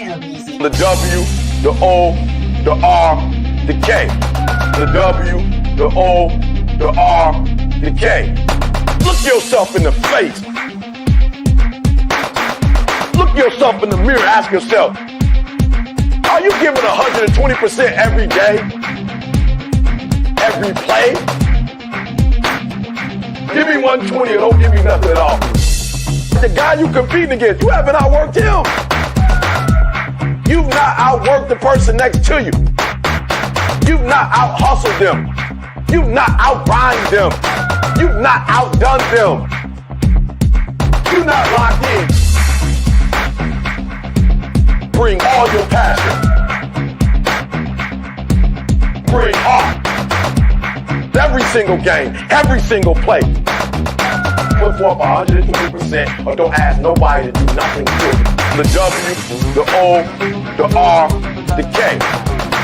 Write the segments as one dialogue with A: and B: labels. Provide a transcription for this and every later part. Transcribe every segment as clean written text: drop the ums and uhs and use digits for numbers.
A: The W, the O, the R, the K. The W, the O, the R, the K. Look yourself in the face. Look yourself in the mirror. Ask yourself, are you giving 120% every day? Every play? Give me 120 or don't give me nothing at all. The guy you competing against, you haven't outworked him. You've not outworked the person next to you. You've not out-hustled them. You've not out-grind them. You've not outdone them. You're not locked in. Bring all your passion. Bring heart. Every single game, every single play. Put forth 120% or don't ask nobody to do nothing to you. The W, the O, the R, the K.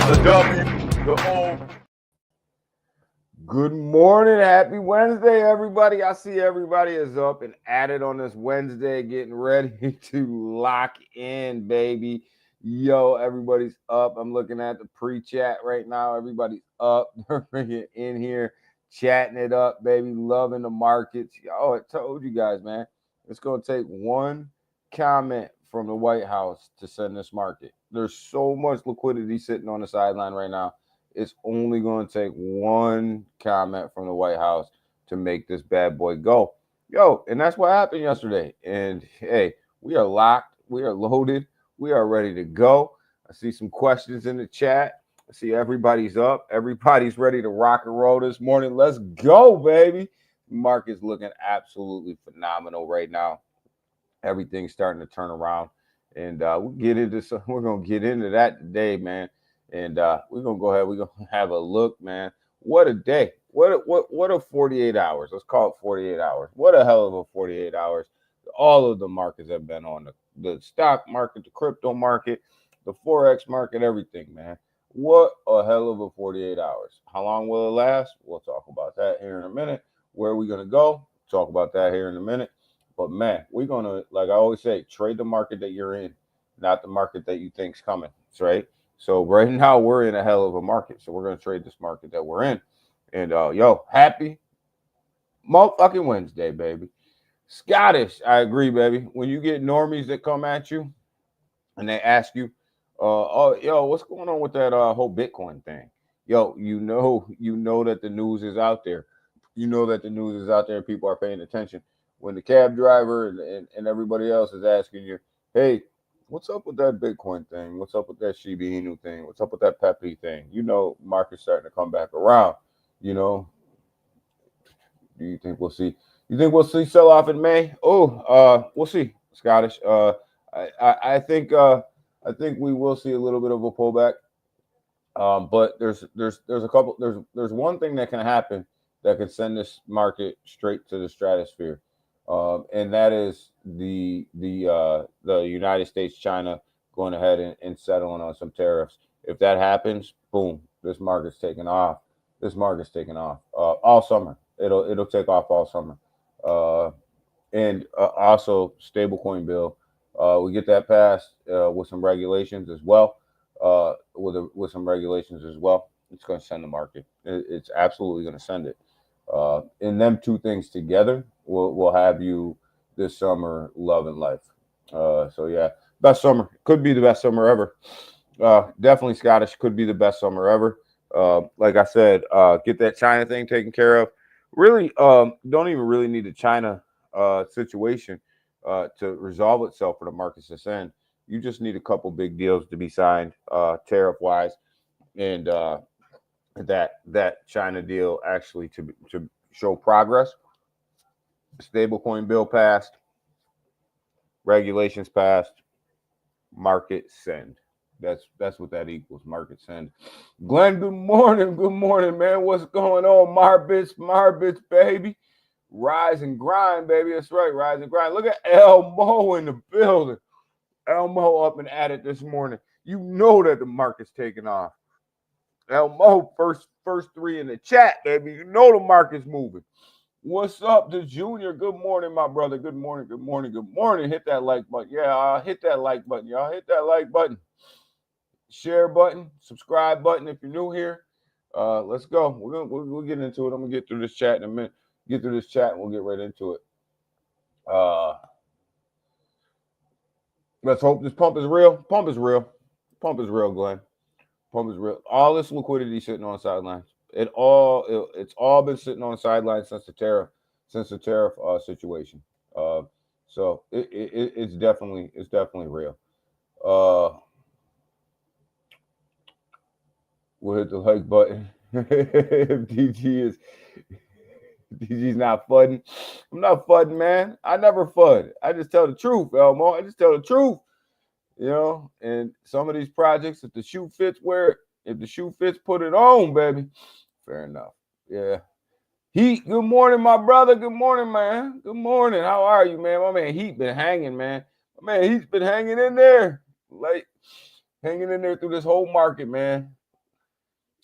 A: The W, the O.
B: Good morning. Happy Wednesday, everybody. I see everybody is up and at it on this Wednesday, getting ready to lock in, baby. Yo, everybody's up. I'm looking at the pre-chat right now. Everybody's up. They're in here, chatting it up, baby. Loving the markets. Yo, I told you guys, man. It's going to take one comment from the White House to send this market. There's so much liquidity sitting on the sideline right now. It's only going to take one comment from the White House to make this bad boy go. Yo, and that's what happened yesterday. And, hey, we are locked. We are loaded. We are ready to go. I see some questions in the chat. I see everybody's up. Everybody's ready to rock and roll this morning. Let's go, baby. Market's looking absolutely phenomenal right now. Everything's starting to turn around. And we're going to get into that today, man. And we're going to go ahead. We're going to have a look, man. What a day. What a 48 hours. Let's call it 48 hours. What a hell of a 48 hours. All of the markets have been on the stock market, the crypto market, the Forex market, everything, man. What a hell of a 48 hours. How long will it last? We'll talk about that here in a minute. Where are we going to go? Talk about that here in a minute. But, man, we're going to, like I always say, trade the market that you're in, not the market that you think's coming. That's right. So right now we're in a hell of a market. So we're going to trade this market that we're in. And, yo, happy motherfucking Wednesday, baby. Scottish, I agree, baby. When you get normies that come at you and they ask you, oh, yo, what's going on with that whole Bitcoin thing? Yo, you know that the news is out there. You know that the news is out there and people are paying attention. When the cab driver and everybody else is asking you, hey, what's up with that Bitcoin thing? What's up with that Shiba Inu thing? What's up with that Pepe thing? You know, market's starting to come back around. You know, do you think we'll see? You think we'll see sell off in May? Oh, we'll see, Scottish. I think we will see a little bit of a pullback. But there's a couple. There's one thing that can happen that can send this market straight to the stratosphere, and that is the United States, China going ahead and settling on some tariffs. If that happens, boom, this market's taking off. This market's taking off all summer. It'll take off all summer. And also stablecoin bill. We get that passed with some regulations as well. With some regulations as well, it's going to send the market. It's absolutely going to send it. And them two things together will have you this summer loving life. So yeah, best summer. Could be the best summer ever. Definitely Scottish. Could be the best summer ever. Like I said, get that China thing taken care of. Really, don't even really need a China situation to resolve itself for the markets to send. You just need a couple big deals to be signed, tariff-wise, and that China deal actually to show progress. Stablecoin bill passed, regulations passed, market send. That's what that equals, market send. Glenn, good morning, man. What's going on? Marbits, baby. Rise and grind, baby. That's right, rise and grind. Look at Elmo in the building. Elmo up and at it this morning. You know that the market's taking off. Elmo, first three in the chat, baby. You know the market's moving. What's up, the Junior? Good morning, my brother. Good morning, good morning, good morning. Hit that like button. Yeah, hit that like button, y'all. Hit that like button. Share button, subscribe button if you're new here. Let's go. We'll get into it. I'm gonna get through this chat in a minute. Get through this chat and we'll get right into it. Let's hope this pump is real. Pump is real. Pump is real, Glenn. Pump is real. All this liquidity sitting on sidelines. It's all been sitting on sidelines since the tariff situation. So it's definitely real. We'll hit the like button. If DG's not fudding. I'm not fudding, man. I never fud. I just tell the truth, Elmo. I just tell the truth. You know, and some of these projects, if the shoe fits, put it on, baby. Fair enough. Yeah. Heat, good morning, my brother. Good morning, man. Good morning. How are you, man? My man Heat been hanging, man. My man Heat's been hanging in there. Like, hanging in there through this whole market, man.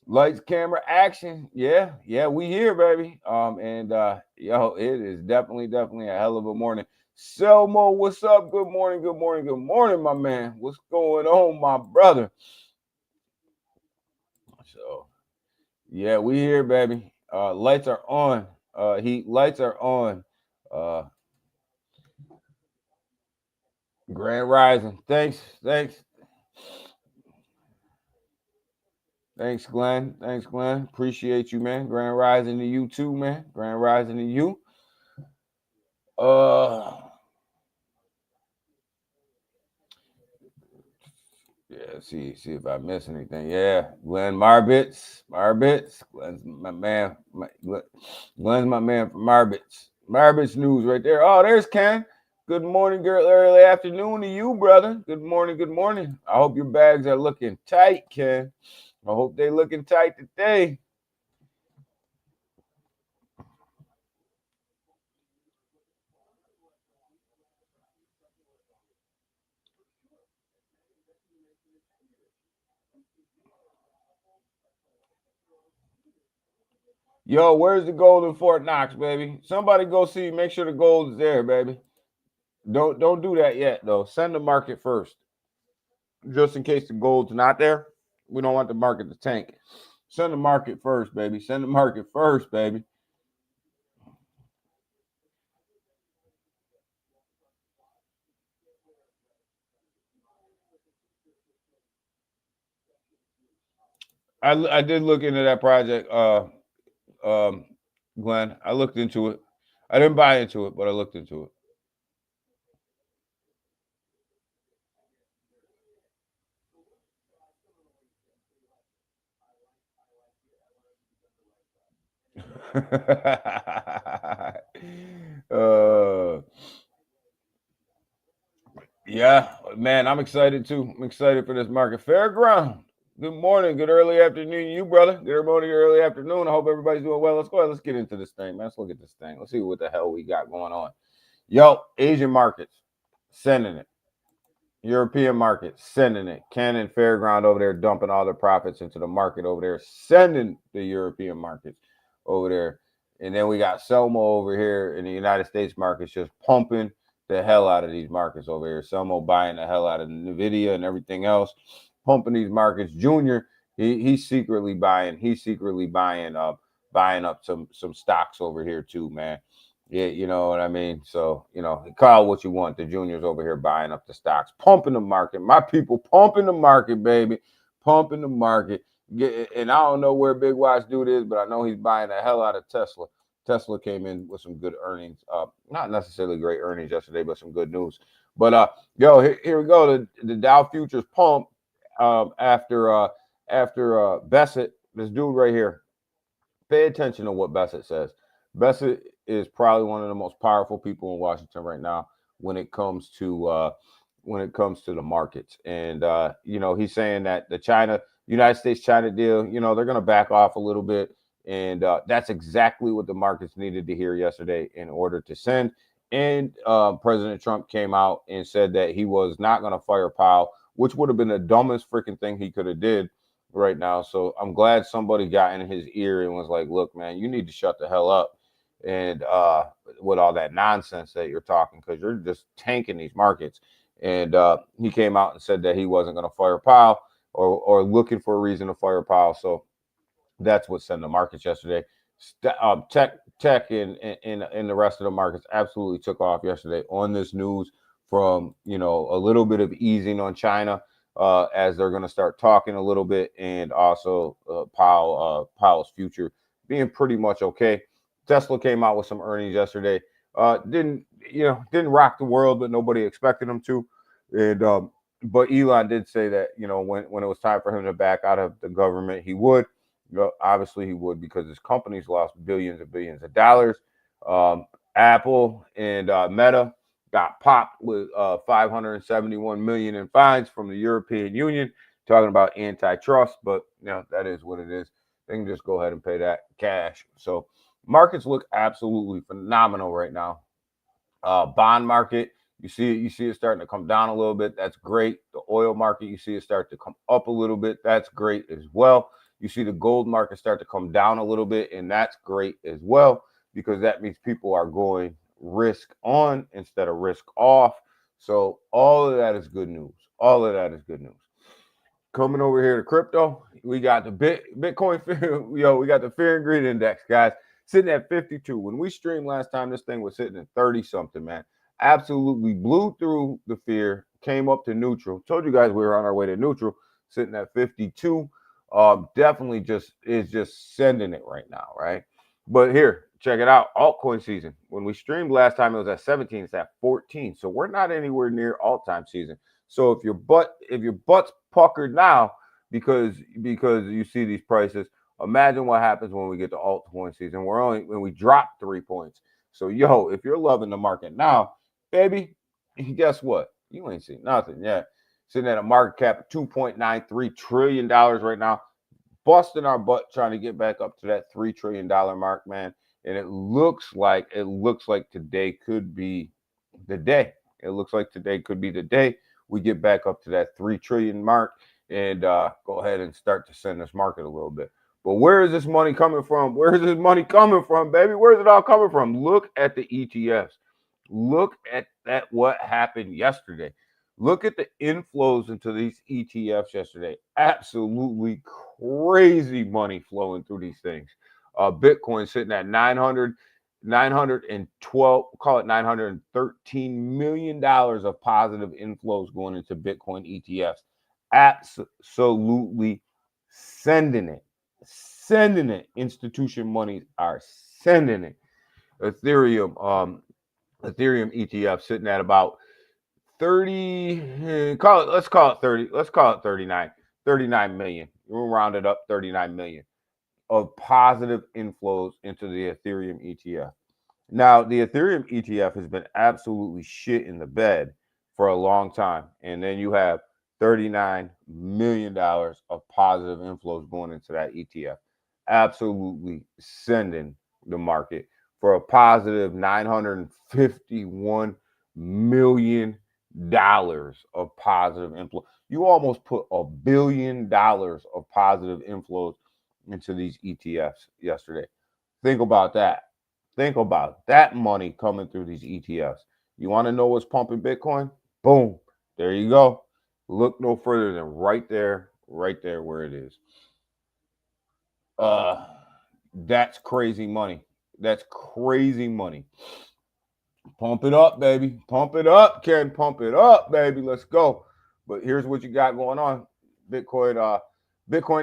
B: Lights, camera, action. Yeah, we here, baby. Yo, it is definitely a hell of a morning. Selmo, what's up? Good morning, my man. What's going on, my brother? So, yeah, we here, baby. Lights are on. Heat, lights are on. Grand Rising. Thanks. Thanks, Glenn. Appreciate you, man. Grand Rising to you too, man. Grand Rising to you. Yeah, see if I miss anything. Yeah, Glenn Marbitz. Glenn's my man. Glenn's my man from Marbitz. Marbitz News right there. Oh, there's Ken. Good morning, girl. Early afternoon to you, brother. Good morning. I hope your bags are looking tight, Ken. I hope they looking tight today. Yo, where's the gold in Fort Knox, baby? Somebody go see. Make sure the gold is there, baby. Don't do that yet, though. Send the market first, just in case the gold's not there. We don't want the market to tank. Send the market first, baby. I did look into that project, Glenn. I looked into it. I didn't buy into it, but I looked into it. Yeah, man, I'm excited too. I'm excited for this market. Fairground. Good morning, good early afternoon, you brother. Good morning, early afternoon. I hope everybody's doing well. Let's go ahead. Let's get into this thing, man. Let's look at this thing. Let's see what the hell we got going on. Yo, Asian markets, sending it. European market, sending it. Canon Fairground over there dumping all their profits into the market over there, sending the European markets over there. And then we got Selmo over here in the United States markets just pumping the hell out of these markets over here. Selmo buying the hell out of NVIDIA and everything else, pumping these markets. Junior, he's secretly buying up some stocks over here too, man. Yeah, you know what I mean? So, call what you want. The Junior's over here buying up the stocks, pumping the market. My people pumping the market, baby. Pumping the market. And I don't know where Big Watch Dude is, but I know he's buying the hell out of Tesla. Tesla came in with some good earnings. Not necessarily great earnings yesterday, but some good news. But yo, here we go. The Dow futures pump after Bassett, this dude right here. Pay attention to what Bassett says. Bassett is probably one of the most powerful people in Washington right now when it comes to the markets. And he's saying that the United States-China deal, they're going to back off a little bit. And that's exactly what the markets needed to hear yesterday in order to send. And President Trump came out and said that he was not going to fire Powell, which would have been the dumbest freaking thing he could have did right now. So I'm glad somebody got in his ear and was like, look, man, you need to shut the hell up. and with all that nonsense that you're talking, because you're just tanking these markets. And he came out and said that he wasn't going to fire Powell, or looking for a reason to fire Powell. So that's what sent the markets yesterday. Tech in the rest of the markets absolutely took off yesterday on this news from, a little bit of easing on China, as they're going to start talking a little bit, and also Powell's future being pretty much okay. Tesla came out with some earnings yesterday. Didn't rock the world, but nobody expected them to. And but Elon did say that, when it was time for him to back out of the government, he would. Obviously, he would, because his company's lost billions and billions of dollars. Apple and Meta got popped with 571 million in fines from the European Union, talking about antitrust. But that is what it is. They can just go ahead and pay that cash. So markets look absolutely phenomenal right now. Bond market, you see it starting to come down a little bit. That's great. The oil market, you see it start to come up a little bit. That's great as well. You see the gold market start to come down a little bit, and that's great as well, because that means people are going risk on instead of risk off. So all of that is good news. All of that is good news. Coming over here to crypto, we got the Bitcoin. We got the fear and greed index, guys, sitting at 52. When we streamed last time, this thing was sitting at 30 something, man. Absolutely blew through the fear, came up to neutral. Told you guys we were on our way to neutral, sitting at 52. Definitely just sending it right now, right? But here, check it out. Altcoin season. When we streamed last time, it was at 17. It's at 14. So we're not anywhere near alt-time season. So if your butt's puckered now because you see these prices, imagine what happens when we get to altcoin season. When we drop 3 points. So if you're loving the market now, baby, guess what? You ain't seen nothing yet. Sitting at a market cap of $2.93 trillion right now, busting our butt trying to get back up to that $3 trillion mark, man. And it looks like today could be the day. It looks like today could be the day we get back up to that 3 trillion mark, and go ahead and start to send this market a little bit. But where is this money coming from? Where is this money coming from, baby? Where's it all coming from? Look at the ETFs. Look at what happened yesterday. Look at the inflows into these ETFs yesterday. Absolutely crazy money flowing through these things. Bitcoin sitting at 912, call it $913 million of positive inflows going into Bitcoin ETFs. Absolutely sending it. Institution monies are sending it. Ethereum ETF sitting at about 30, let's call it 39 million. We'll round it up, 39 million of positive inflows into the Ethereum ETF. Now, the Ethereum ETF has been absolutely shit in the bed for a long time. And then you have $39 million of positive inflows going into that ETF. Absolutely sending the market for a positive $951 million of positive inflow. You almost put $1 billion of positive inflows into these ETFs yesterday. Think about that. Think about that money coming through these ETFs. You want to know what's pumping Bitcoin? Boom. There you go. Look no further than right there where it is. That's crazy money. That's crazy money. Pump it up, baby. Pump it up, Ken. Pump it up, baby. Let's go. But here's what you got going on. Bitcoin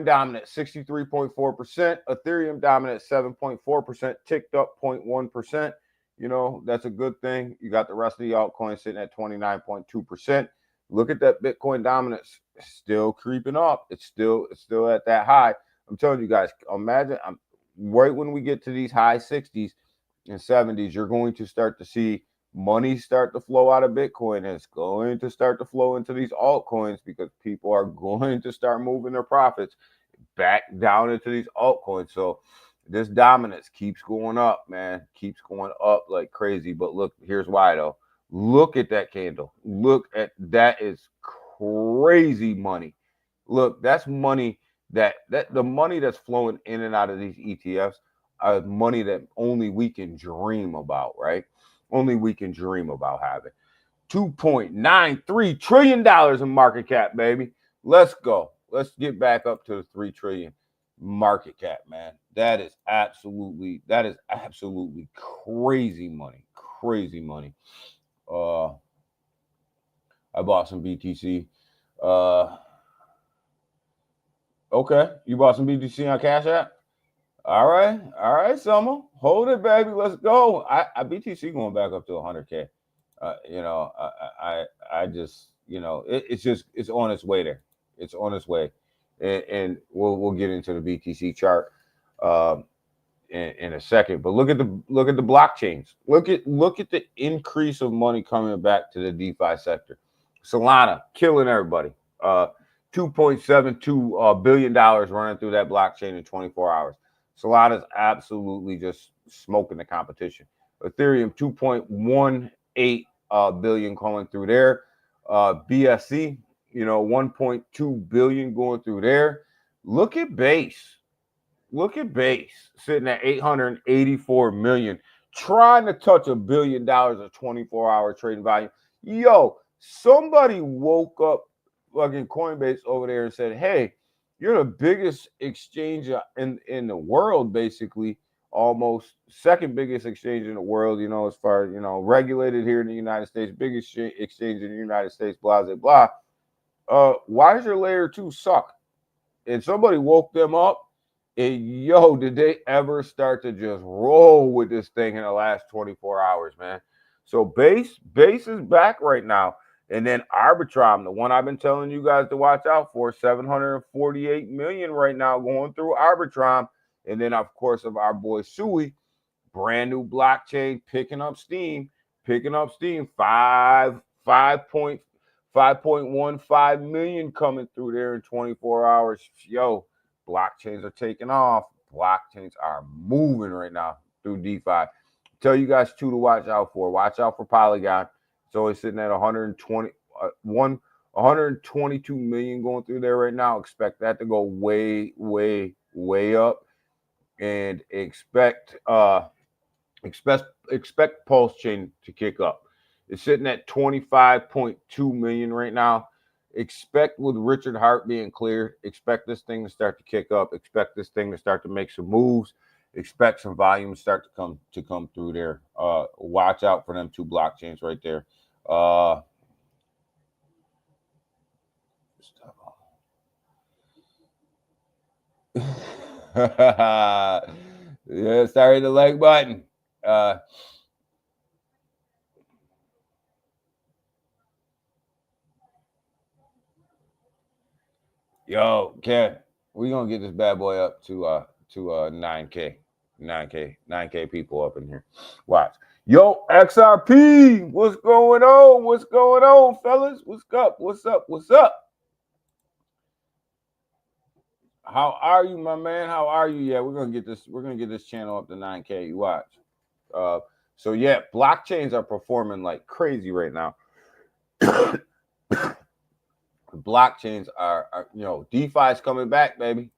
B: dominant 63.4%, Ethereum dominant 7.4%, ticked up 0.1%. That's a good thing. You got the rest of the altcoins sitting at 29.2%. Look at that Bitcoin dominance, still creeping up. It's still at that high. I'm telling you guys, imagine right when we get to these high 60s and 70s, you're going to start to see money start to flow out of Bitcoin, and it's going to start to flow into these altcoins, because people are going to start moving their profits back down into these altcoins. So this dominance keeps going up, man. Keeps going up like crazy. But look, here's why though. Look at that candle. Look at that. Is crazy money. Look, that's money that the money that's flowing in and out of these ETFs money that only we can dream about, right? Only we can dream about having. $2.93 trillion in market cap, baby. Let's go. Let's get back up to the 3 trillion market cap, man. That is absolutely crazy money. Crazy money. I bought some BTC. Okay, you bought some BTC on Cash App? All right, Summer. Hold it, baby. Let's go. I BTC going back up to 100K. I just, it's on its way there. It's on its way, and we'll get into the BTC chart in a second. But look at the blockchains. Look at the increase of money coming back to the DeFi sector. Solana killing everybody. $2.72 billion running through that blockchain in 24 hours. Solana is absolutely just smoking the competition. Ethereum 2.18 billion going through there. BSC, 1.2 billion going through there. Look at Base. Sitting at 884 million, trying to touch $1 billion of 24-hour trading volume. Yo, somebody woke up fucking Coinbase over there and said, hey, you're the biggest exchange in the world, basically, almost second biggest exchange in the world, as far as, regulated here in the United States, biggest exchange in the United States, blah, blah, blah. Why does your layer 2 suck? And somebody woke them up. And did they ever start to just roll with this thing in the last 24 hours, man? So Base is back right now. And then Arbitrum, the one I've been telling you guys to watch out for, 748 million right now going through Arbitrum. And then, of course, of our boy Sui, brand new blockchain, picking up steam, 5.15 million coming through there in 24 hours. Yo, blockchains are taking off. Blockchains are moving right now through DeFi. Tell you guys two to watch out for. Watch out for Polygon. It's always sitting at 122 million going through there right now. Expect that to go way, way, way up. And expect Pulse Chain to kick up. It's sitting at 25.2 million right now. Expect with Richard Hart being cleared, expect this thing to start to kick up. Expect this thing to start to make some moves. Expect some volume to start to come through there. Watch out for them two blockchains right there. Yeah, sorry, the like button. Yo, Kev, we're gonna get this bad boy up to 9K people up in here. Watch. Yo, XRP, what's going on, fellas? What's up? How are you, my man? How are you? Yeah, we're gonna get this channel up to 9K. You watch. So yeah, blockchains are performing like crazy right now. Blockchains are DeFi is coming back, baby.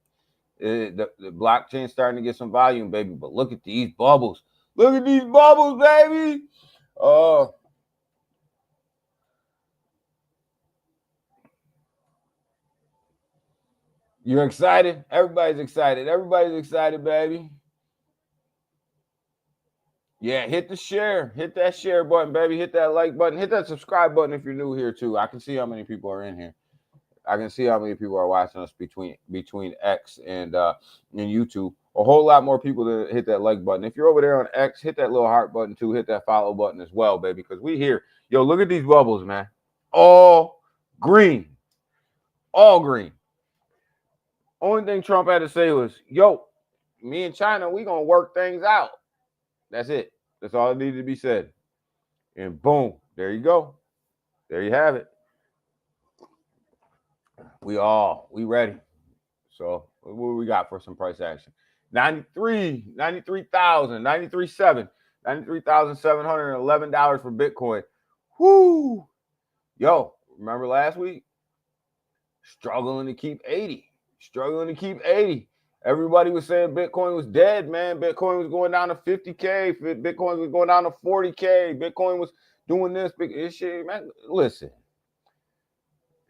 B: The blockchain's starting to get some volume, baby. But look at these bubbles. Baby. You're excited? Everybody's excited, baby. Yeah, hit the share. Hit that share button, baby. Hit that like button. Hit that subscribe button if you're new here, too. I can see how many people are in here. I can see how many people are watching us between X and YouTube. A whole lot more people to hit that like button. If you're over there on X, hit that little heart button, too. Hit that follow button as well, baby, because we here. Yo, look at these bubbles, man. All green. Only thing Trump had to say was, yo, me and China, we going to work things out. That's it. That's all that needed to be said. And boom, there you go. There you have it. We ready. So what we got for some price action? 93,711 for Bitcoin. Whoo! Yo, remember last week? Struggling to keep 80. Everybody was saying Bitcoin was dead, man. Bitcoin was going down to 50K. Bitcoin was going down to 40K. Bitcoin was doing this big shit, man. Listen,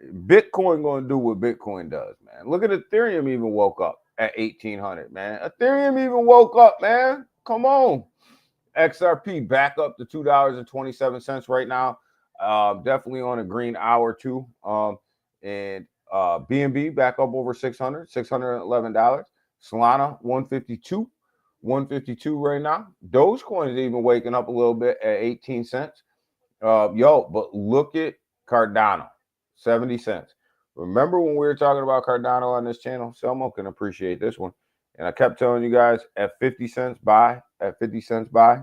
B: Bitcoin going to do what Bitcoin does, man. Look at Ethereum even woke up at 1,800, man. Ethereum even woke up, man. Come on. XRP back up to $2.27 right now. Definitely on a green hour too. And BNB back up over $611. Solana 152 right now. Dogecoin is even waking up a little bit at 18 cents. But look at Cardano, 70 cents. Remember when we were talking about Cardano on this channel? Selmo can appreciate this one. And I kept telling you guys at 50 cents buy, at 50 cents buy.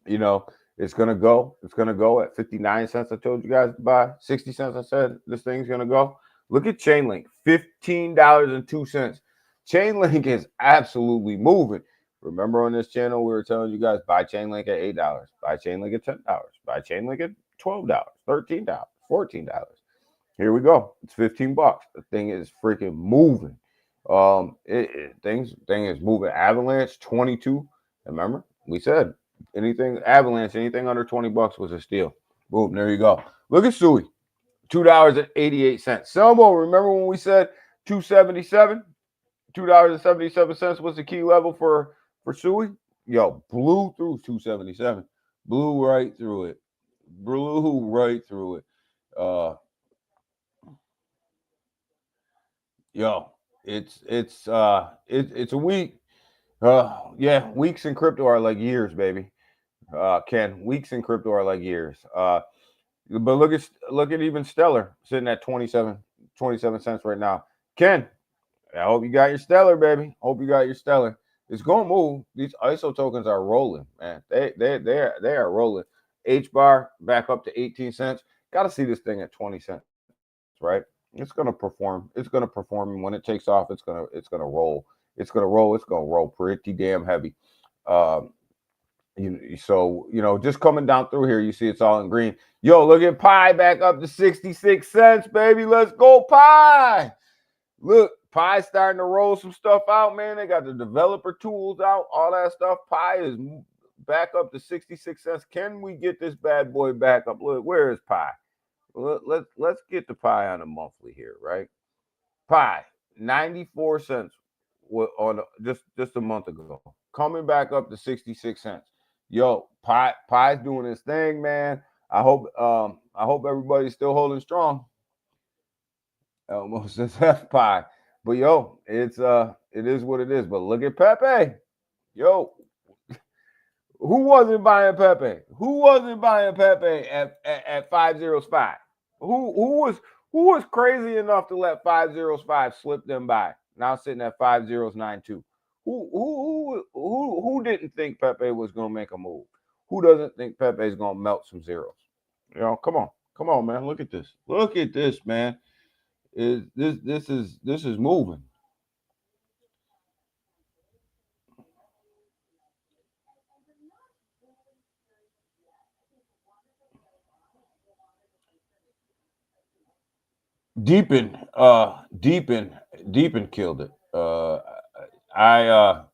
B: You know, it's going to go. It's going to go at 59 cents. I told you guys to buy. 60 cents, I said this thing's going to go. Look at Chainlink, $15.02. Chainlink is absolutely moving. Remember on this channel, we were telling you guys buy Chainlink at $8, buy Chainlink at $10, buy Chainlink at $12, $13, $14. Here we go. It's $15. The thing is freaking moving. Thing is moving. Avalanche 22. Remember, we said anything Avalanche, anything under $20 was a steal. Boom, there you go. Look at Sui, $2.88. Selmo, remember when we said 277? $2.77 was the key level for Sui. Yo, blew through 277. Blew right through it. Blew right through it. It's a week. Yeah, weeks in crypto are like years, baby. Ken, weeks in crypto are like years. But look at even Stellar sitting at 27 cents right now. Ken, I hope you got your Stellar, baby. Hope you got your Stellar. It's gonna move. These ISO tokens are rolling, man. They are rolling. H bar back up to 18 cents. Got to see this thing at 20 cents, right? It's gonna perform. It's gonna perform, and when it takes off, it's gonna roll. It's gonna roll. It's gonna roll pretty damn heavy. Just coming down through here, you see it's all in green. Yo, look at Pi back up to 66 cents, baby. Let's go, Pi. Look, Pi's starting to roll some stuff out, man. They got the developer tools out, all that stuff. Pi is back up to 66 cents. Can we get this bad boy back up? Look, where is Pi? Let's get the Pi on a monthly here, right? Pi, 94 cents on just a month ago. Coming back up to 66 cents. Yo, Pi's doing his thing, man. I hope everybody's still holding strong. Almost as Pi. But yo, it is what it is. But look at Pepe. Yo, who wasn't buying Pepe? Who wasn't buying Pepe at 505? Who was crazy enough to let 505 slip them by? Now sitting at 5092. Who didn't think Pepe was gonna make a move? Who doesn't think Pepe is gonna melt some zeros? You know, come on, man. Look at this. Look at this, man. This is moving. Deepin killed it. I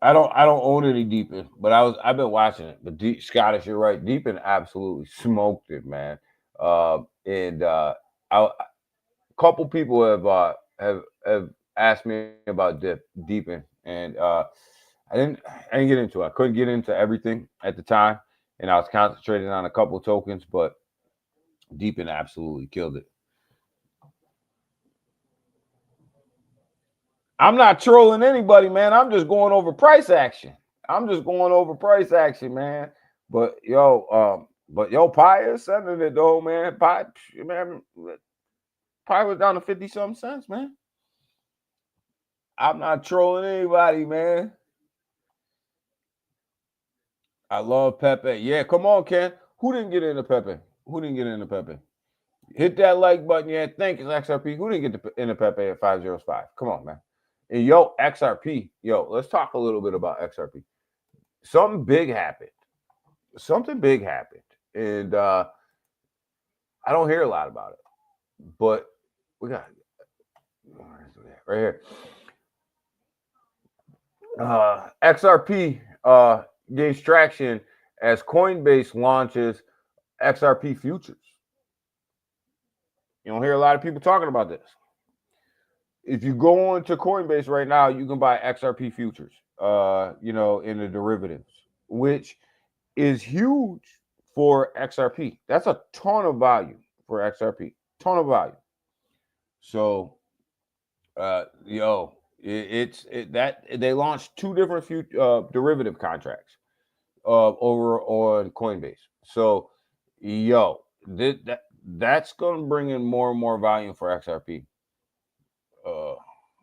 B: don't own any Deepin, but I've been watching it. But Scottish, you're right. Deepin absolutely smoked it, man. A couple people have asked me about Deepin, and I didn't get into it. I couldn't get into everything at the time, and I was concentrating on a couple tokens, but Deepin absolutely killed it. I'm not trolling anybody, man. I'm just going over price action. Man. But Pi is sending it though, man. Pi was down to 50-something cents, man. I'm not trolling anybody, man. I love Pepe. Yeah, come on, Ken. Who didn't get into Pepe? Hit that like button. Yeah, thank you, XRP. Who didn't get into Pepe at 505? Come on, man. And XRP. Let's talk a little bit about XRP. Something big happened. And I don't hear a lot about it. But we got right here. XRP gains traction as Coinbase launches XRP futures. You don't hear a lot of people talking about this. If you go on to Coinbase right now, you can buy XRP futures, in the derivatives, which is huge for XRP. That's a ton of value for XRP, ton of value. So, they launched two different derivative contracts over on Coinbase. So, that's going to bring in more and more volume for XRP.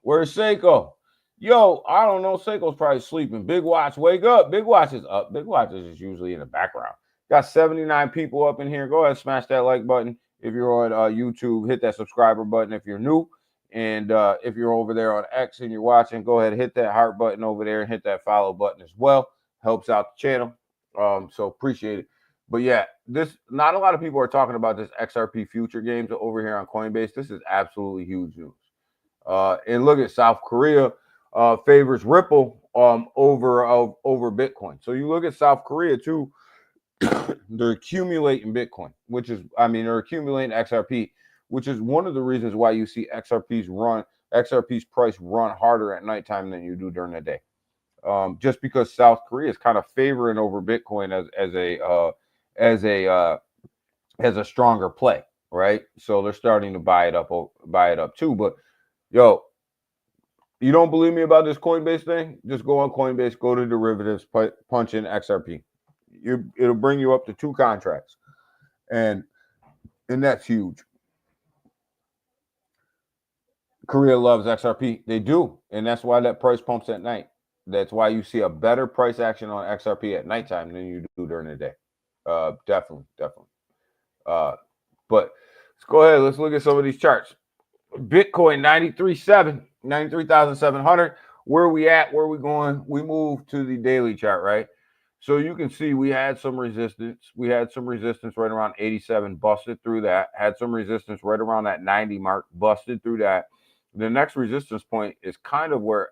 B: Where's Seiko? Yo, I don't know. Seiko's probably sleeping. Big Watch, wake up. Big Watch is up. Big Watch is usually in the background. Got 79 people up in here. Go ahead, smash that like button. If you're on YouTube, hit that subscriber button if you're new. And if you're over there on X and you're watching, go ahead and hit that heart button over there and hit that follow button as well. Helps out the channel. So appreciate it. But yeah, not a lot of people are talking about this XRP future games over here on Coinbase. This is absolutely huge news. And look at South Korea favors Ripple over Bitcoin. So you look at South Korea too. They're accumulating Bitcoin, they're accumulating XRP, which is one of the reasons why you see XRP's price run harder at nighttime than you do during the day. Just because South Korea is kind of favoring over Bitcoin as a stronger play, right? So they're starting to buy it up too. But yo, you don't believe me about this Coinbase thing? Just go on Coinbase, go to derivatives, punch in XRP. It'll bring you up to 2 contracts, and that's huge. Korea loves XRP. They do, and that's why that price pumps at night. That's why you see a better price action on XRP at nighttime than you do during the day. Definitely. But let's go ahead. Let's look at some of these charts. Bitcoin 93,700. Where are we at? Where are we going? We move to the daily chart, right? So you can see we had some resistance. We had some resistance right around 87, busted through that. Had some resistance right around that 90 mark, busted through that. The next resistance point is kind of where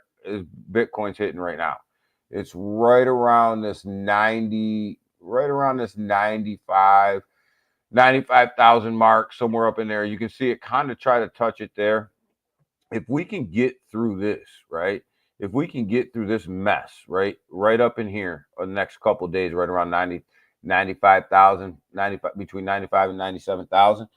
B: Bitcoin's hitting right now. It's right around this 90, right around this 95,000 mark, somewhere up in there. You can see it kind of try to touch it there. If we can get through this, right? If we can get through this mess, right up in here on the next couple of days, right around 95,000, between 95 and 97,000.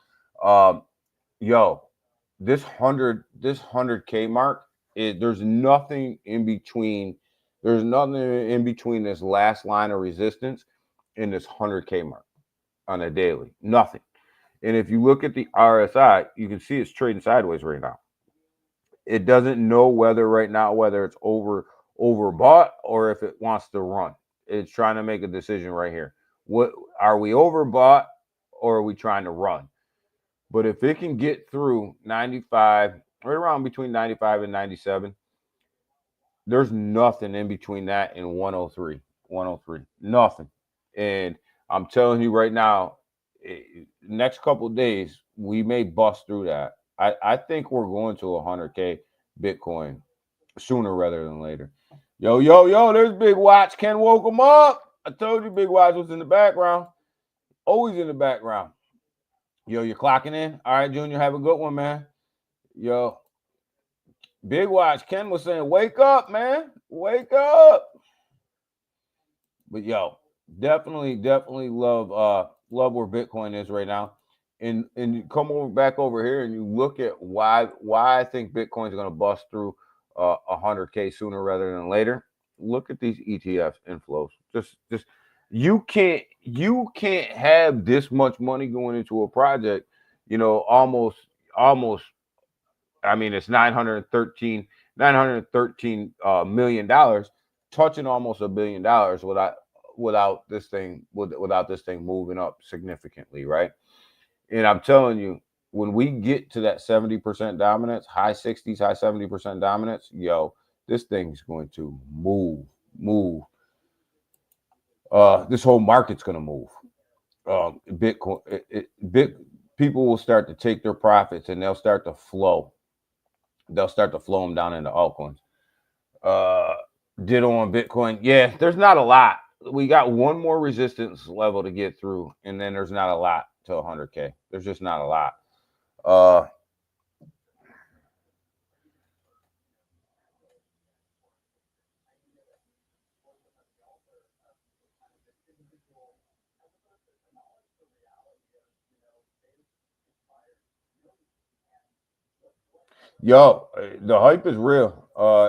B: This 100K mark, there's nothing in between. There's nothing in between this last line of resistance and this 100K mark on a daily. Nothing. And if you look at the RSI, you can see it's trading sideways right now. It doesn't know whether it's overbought or if it wants to run. It's trying to make a decision right here. What are we overbought or are we trying to run? But if it can get through 95, right around between 95 and 97, there's nothing in between that and 103. Nothing. And I'm telling you right now, next couple of days, we may bust through that. I think we're going to 100K Bitcoin sooner rather than later. Yo, there's Big Watch. Ken woke him up. I told you Big Watch was in the background. Always in the background. Yo, you're clocking in? All right, Junior, have a good one, man. Yo, Big Watch. Ken was saying, wake up, man. Wake up. But yo, definitely love where Bitcoin is right now. And you come back over here and you look at why I think Bitcoin is going to bust through 100K sooner rather than later. Look at these ETF inflows. Just you can't have this much money going into a project. Almost. I mean, it's $913 million, touching almost $1 billion without this thing moving up significantly, right? And I'm telling you, when we get to that 70% dominance, high 60s, high 70% dominance, this thing's going to move. This whole market's going to move. Bitcoin, people will start to take their profits and they'll start to flow. They'll start to flow them down into altcoins. Ditto on Bitcoin. Yeah, there's not a lot. We got one more resistance level to get through, and then there's not a lot to 100K. There's just not a lot. Yo, the hype is real.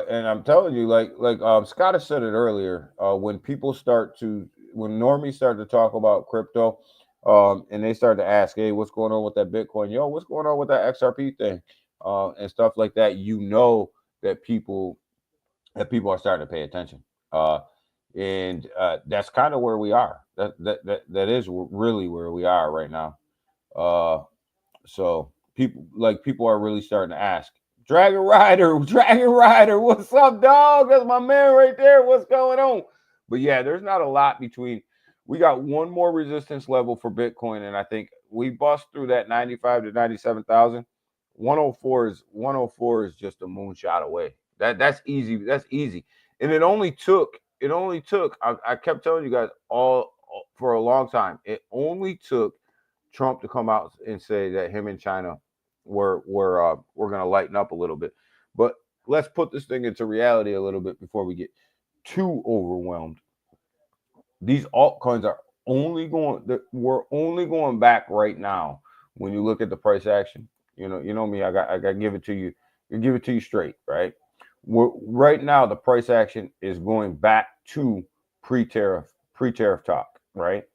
B: And I'm telling you, Scott has said it earlier. When normies start to talk about crypto, and they start to ask, hey, what's going on with that Bitcoin? Yo, what's going on with that XRP thing? And stuff like that, you know that people are starting to pay attention. And that's kind of where we are. That is really where we are right now. Uh, so people are really starting to ask, Dragon Rider, Dragon Rider, what's up, dog? That's my man right there. What's going on? But yeah, there's not a lot between. We got one more resistance level for Bitcoin, and I think we bust through that 95 to 97,000. 104 is just a moonshot away. That's easy. That's easy. And it only took. I kept telling you guys all for a long time. It only took Trump to come out and say that him and China were going to lighten up a little bit. But let's put this thing into reality a little bit before we get too overwhelmed. These altcoins are we're only going back right now. When you look at the price action, you know me, I got to give it to you. Give it to you straight, right? Right now the price action is going back to pre-tariff talk, right?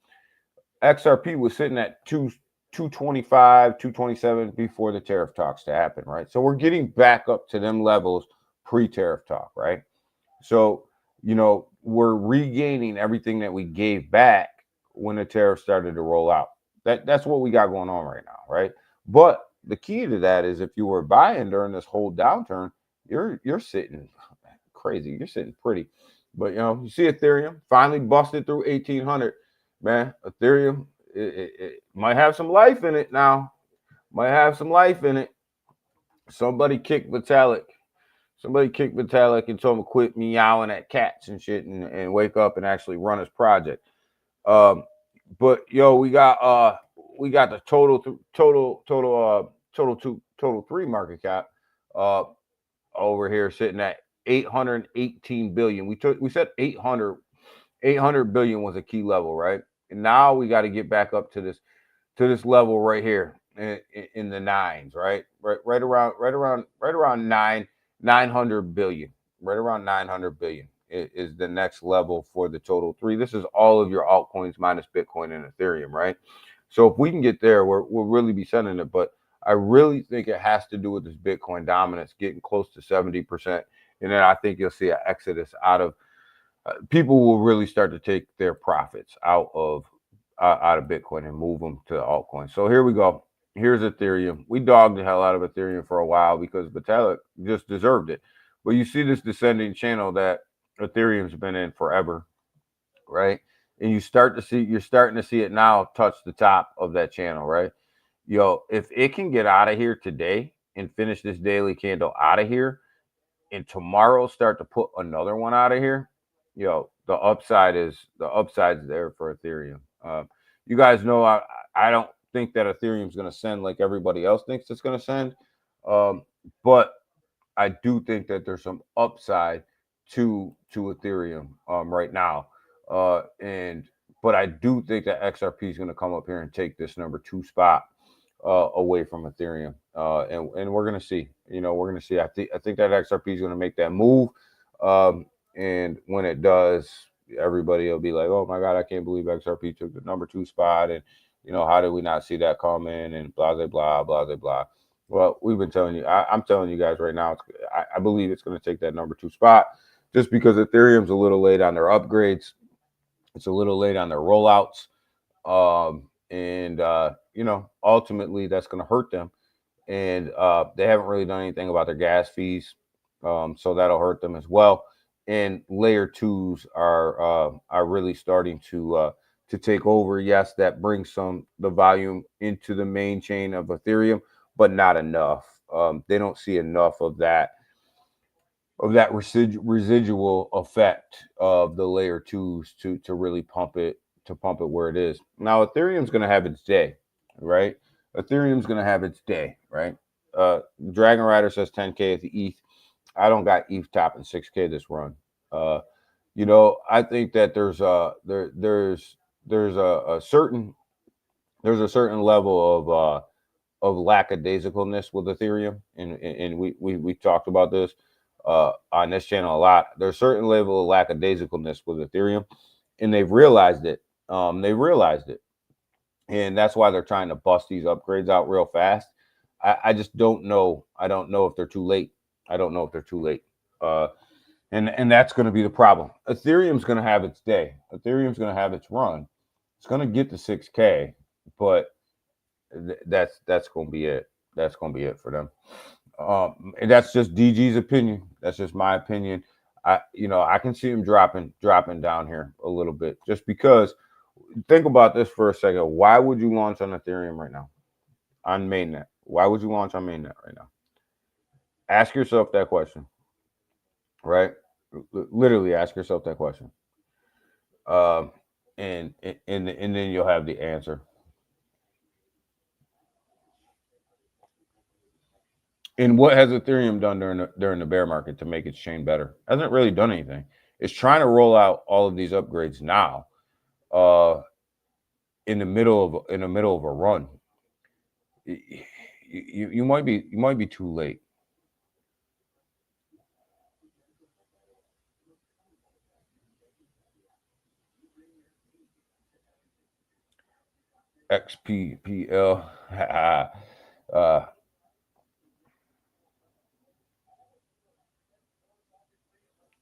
B: XRP was sitting at 225, 227 before the tariff talks to happen, right? So we're getting back up to them levels pre-tariff talk, right? So, we're regaining everything that we gave back when the tariff started to roll out. That's what we got going on right now, right? But the key to that is if you were buying during this whole downturn, you're sitting crazy. You're sitting pretty. But you see Ethereum finally busted through 1800. Man, Ethereum, it might have some life in it now. Might have some life in it. Somebody kicked Vitalik. Somebody kicked Vitalik and told him to quit meowing at cats and shit and wake up and actually run his project. But yo, we got the total three market cap over here sitting at 818 billion. We said 800 billion was a key level, right? And now we got to get back up to this level right here in the nines, right? Right around 900 billion. Right around 900 billion is the next level for the total three. This is all of your altcoins minus Bitcoin and Ethereum, right? So if we can get there, we'll really be sending it. But I really think it has to do with this Bitcoin dominance getting close to 70%. And then I think you'll see an exodus out of people will really start to take their profits out of Bitcoin and move them to altcoins. So here we go. Here's Ethereum. We dogged the hell out of Ethereum for a while because Vitalik just deserved it. But you see this descending channel that Ethereum's been in forever, right? And you're starting to see it now touch the top of that channel, right? Yo, if it can get out of here today and finish this daily candle out of here, and tomorrow start to put another one out of here, the upside's there for Ethereum. You guys know I don't think that Ethereum's going to send like everybody else thinks it's going to send, but I do think that there's some upside to Ethereum right now, but I do think that XRP is going to come up here and take this number 2 spot away from Ethereum, and we're going to see. We're going to see. I think that XRP is going to make that move. And when it does, everybody will be like, "Oh my God, I can't believe XRP took the number 2 spot." And how did we not see that coming? And blah blah blah blah blah. Well, we've been telling you. I'm telling you guys right now. I believe it's going to take that number 2 spot, just because Ethereum's a little late on their upgrades. It's a little late on their rollouts, and ultimately that's going to hurt them. And they haven't really done anything about their gas fees, so that'll hurt them as well. And layer 2s are really starting to take over. Yes, that brings the volume into the main chain of Ethereum, but not enough. They don't see enough of that that residual effect of the layer twos to really pump it where it is. Now Ethereum's going to have its day, right? Ethereum's going to have its day, right? Dragon Rider says 10K at the ETH. I don't got ETH topping 6K this run. I think that there's a certain level of lackadaisicalness with Ethereum, and we talked about this on this channel a lot. There's a certain level of lackadaisicalness with Ethereum, and they've realized it. And that's why they're trying to bust these upgrades out real fast. I just don't know. I don't know if they're too late. And that's going to be the problem. Ethereum's going to have its day. Ethereum's going to have its run. It's going to get to 6K, but that's going to be it. That's going to be it for them. And that's just DG's opinion. That's just my opinion. I can see him dropping down here a little bit, just because. Think about this for a second. Why would you launch on Ethereum right now, on mainnet? Why would you launch on mainnet right now? Ask yourself that question, right? Literally ask yourself that question, and then you'll have the answer. And what has Ethereum done during the bear market to make its chain better? Hasn't really done anything. It's trying to roll out all of these upgrades now, in the middle of a run. You might be too late. XPPL.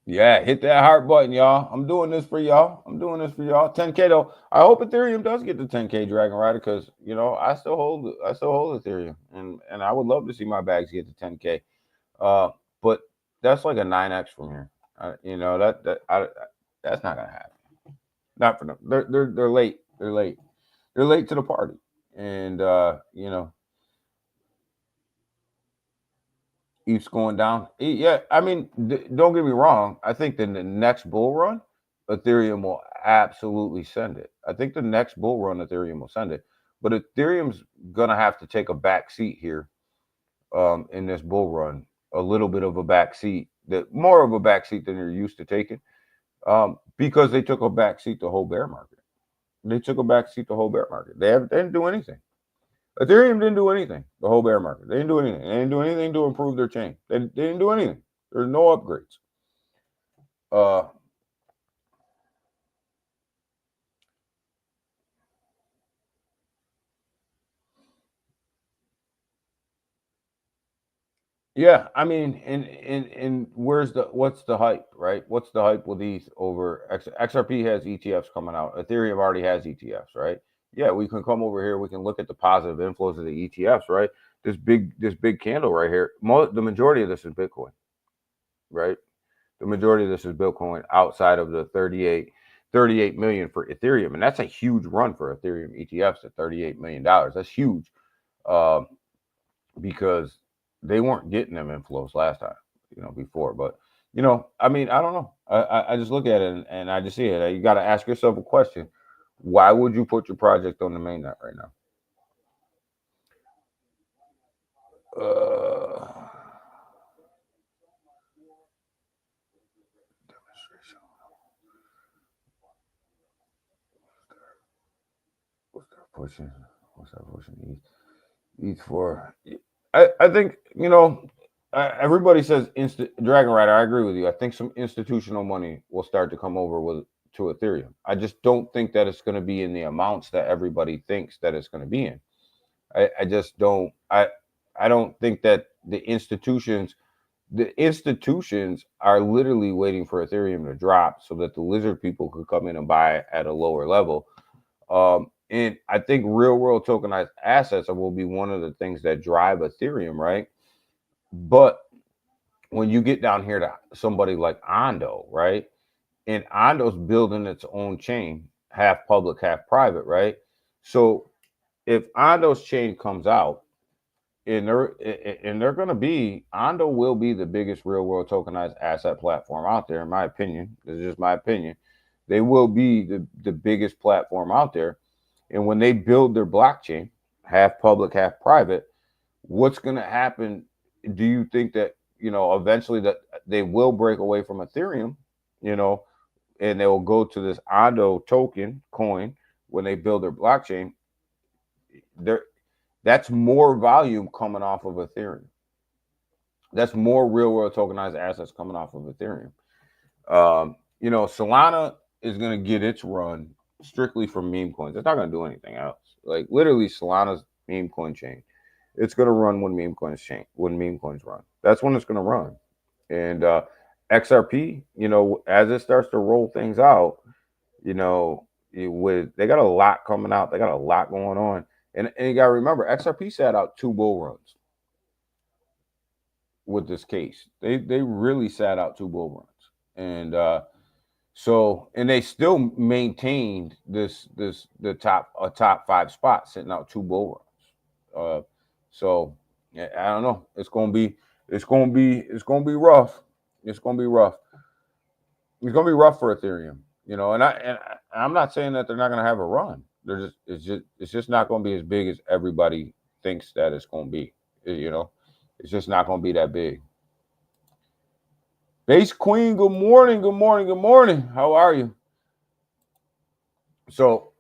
B: Yeah, hit that heart button, y'all. I'm doing this for y'all. 10K though. I hope Ethereum does get the 10K Dragon Rider, because I still hold Ethereum, and I would love to see my bags get to 10K. But that's like a 9x from here. That's not gonna happen. Not for them. They're late. They're late to the party, and ETH's going down. Yeah, I mean, don't get me wrong. I think that the next bull run, Ethereum will absolutely send it. I think the next bull run, Ethereum will send it. But Ethereum's gonna have to take a back seat here, in this bull run. A little bit of a back seat, more of a back seat than you're used to taking, because they took a back seat the whole bear market. They didn't do anything. Ethereum didn't do anything the whole bear market. They didn't do anything. They didn't do anything to improve their chain. They didn't do anything. There's no upgrades. Yeah, I mean, and what's the hype, right? What's the hype with these over XRP has ETFs coming out. Ethereum already has ETFs, right? Yeah, we can come over here. We can look at the positive inflows of the ETFs, right? This big candle right here. The majority of this is Bitcoin, right? The majority of this is Bitcoin, outside of the 38 million for Ethereum, and that's a huge run for Ethereum ETFs at $38 million. That's huge, because they weren't getting them inflows last time, before. But I mean, I don't know. I just look at it and I just see it. You got to ask yourself a question: why would you put your project on the mainnet right now? Demonstration. What's that pushing? ETH for? I think everybody says Dragon Rider. I agree with you. I think some institutional money will start to come over to Ethereum. I just don't think that it's going to be in the amounts that everybody thinks that it's going to be in. I just don't. I don't think that the institutions are literally waiting for Ethereum to drop so that the lizard people could come in and buy at a lower level. And I think real world tokenized assets will be one of the things that drive Ethereum, right? But when you get down here to somebody like Ondo, right? And Ondo's building its own chain, half public, half private, right? So if Ondo's chain comes out, and they're going to be, Ondo will be the biggest real world tokenized asset platform out there, in my opinion. This is just my opinion. They will be the biggest platform out there. And when they build their blockchain, half public, half private, what's going to happen? Do you think that, eventually that they will break away from Ethereum, and they will go to this Ondo token coin when they build their blockchain? That's more volume coming off of Ethereum. That's more real world tokenized assets coming off of Ethereum. Solana is going to get its run strictly from meme coins. It's not going to do anything else. Like literally Solana's meme coin chain. It's going to run when meme coins run. That's when it's going to run. And XRP, as it starts to roll things out, they got a lot coming out. They got a lot going on. And you got to remember, XRP sat out 2 bull runs with this case. They really sat out 2 bull runs. And and they still maintained the top 5 spot, sitting out 2 bull runs. I don't know. It's gonna be rough. It's gonna be rough. It's gonna be rough for Ethereum. And I'm not saying that they're not gonna have a run. It's just not gonna be as big as everybody thinks that it's gonna be. It's just not gonna be that big. Base Queen, good morning, good morning, good morning. How are you? So,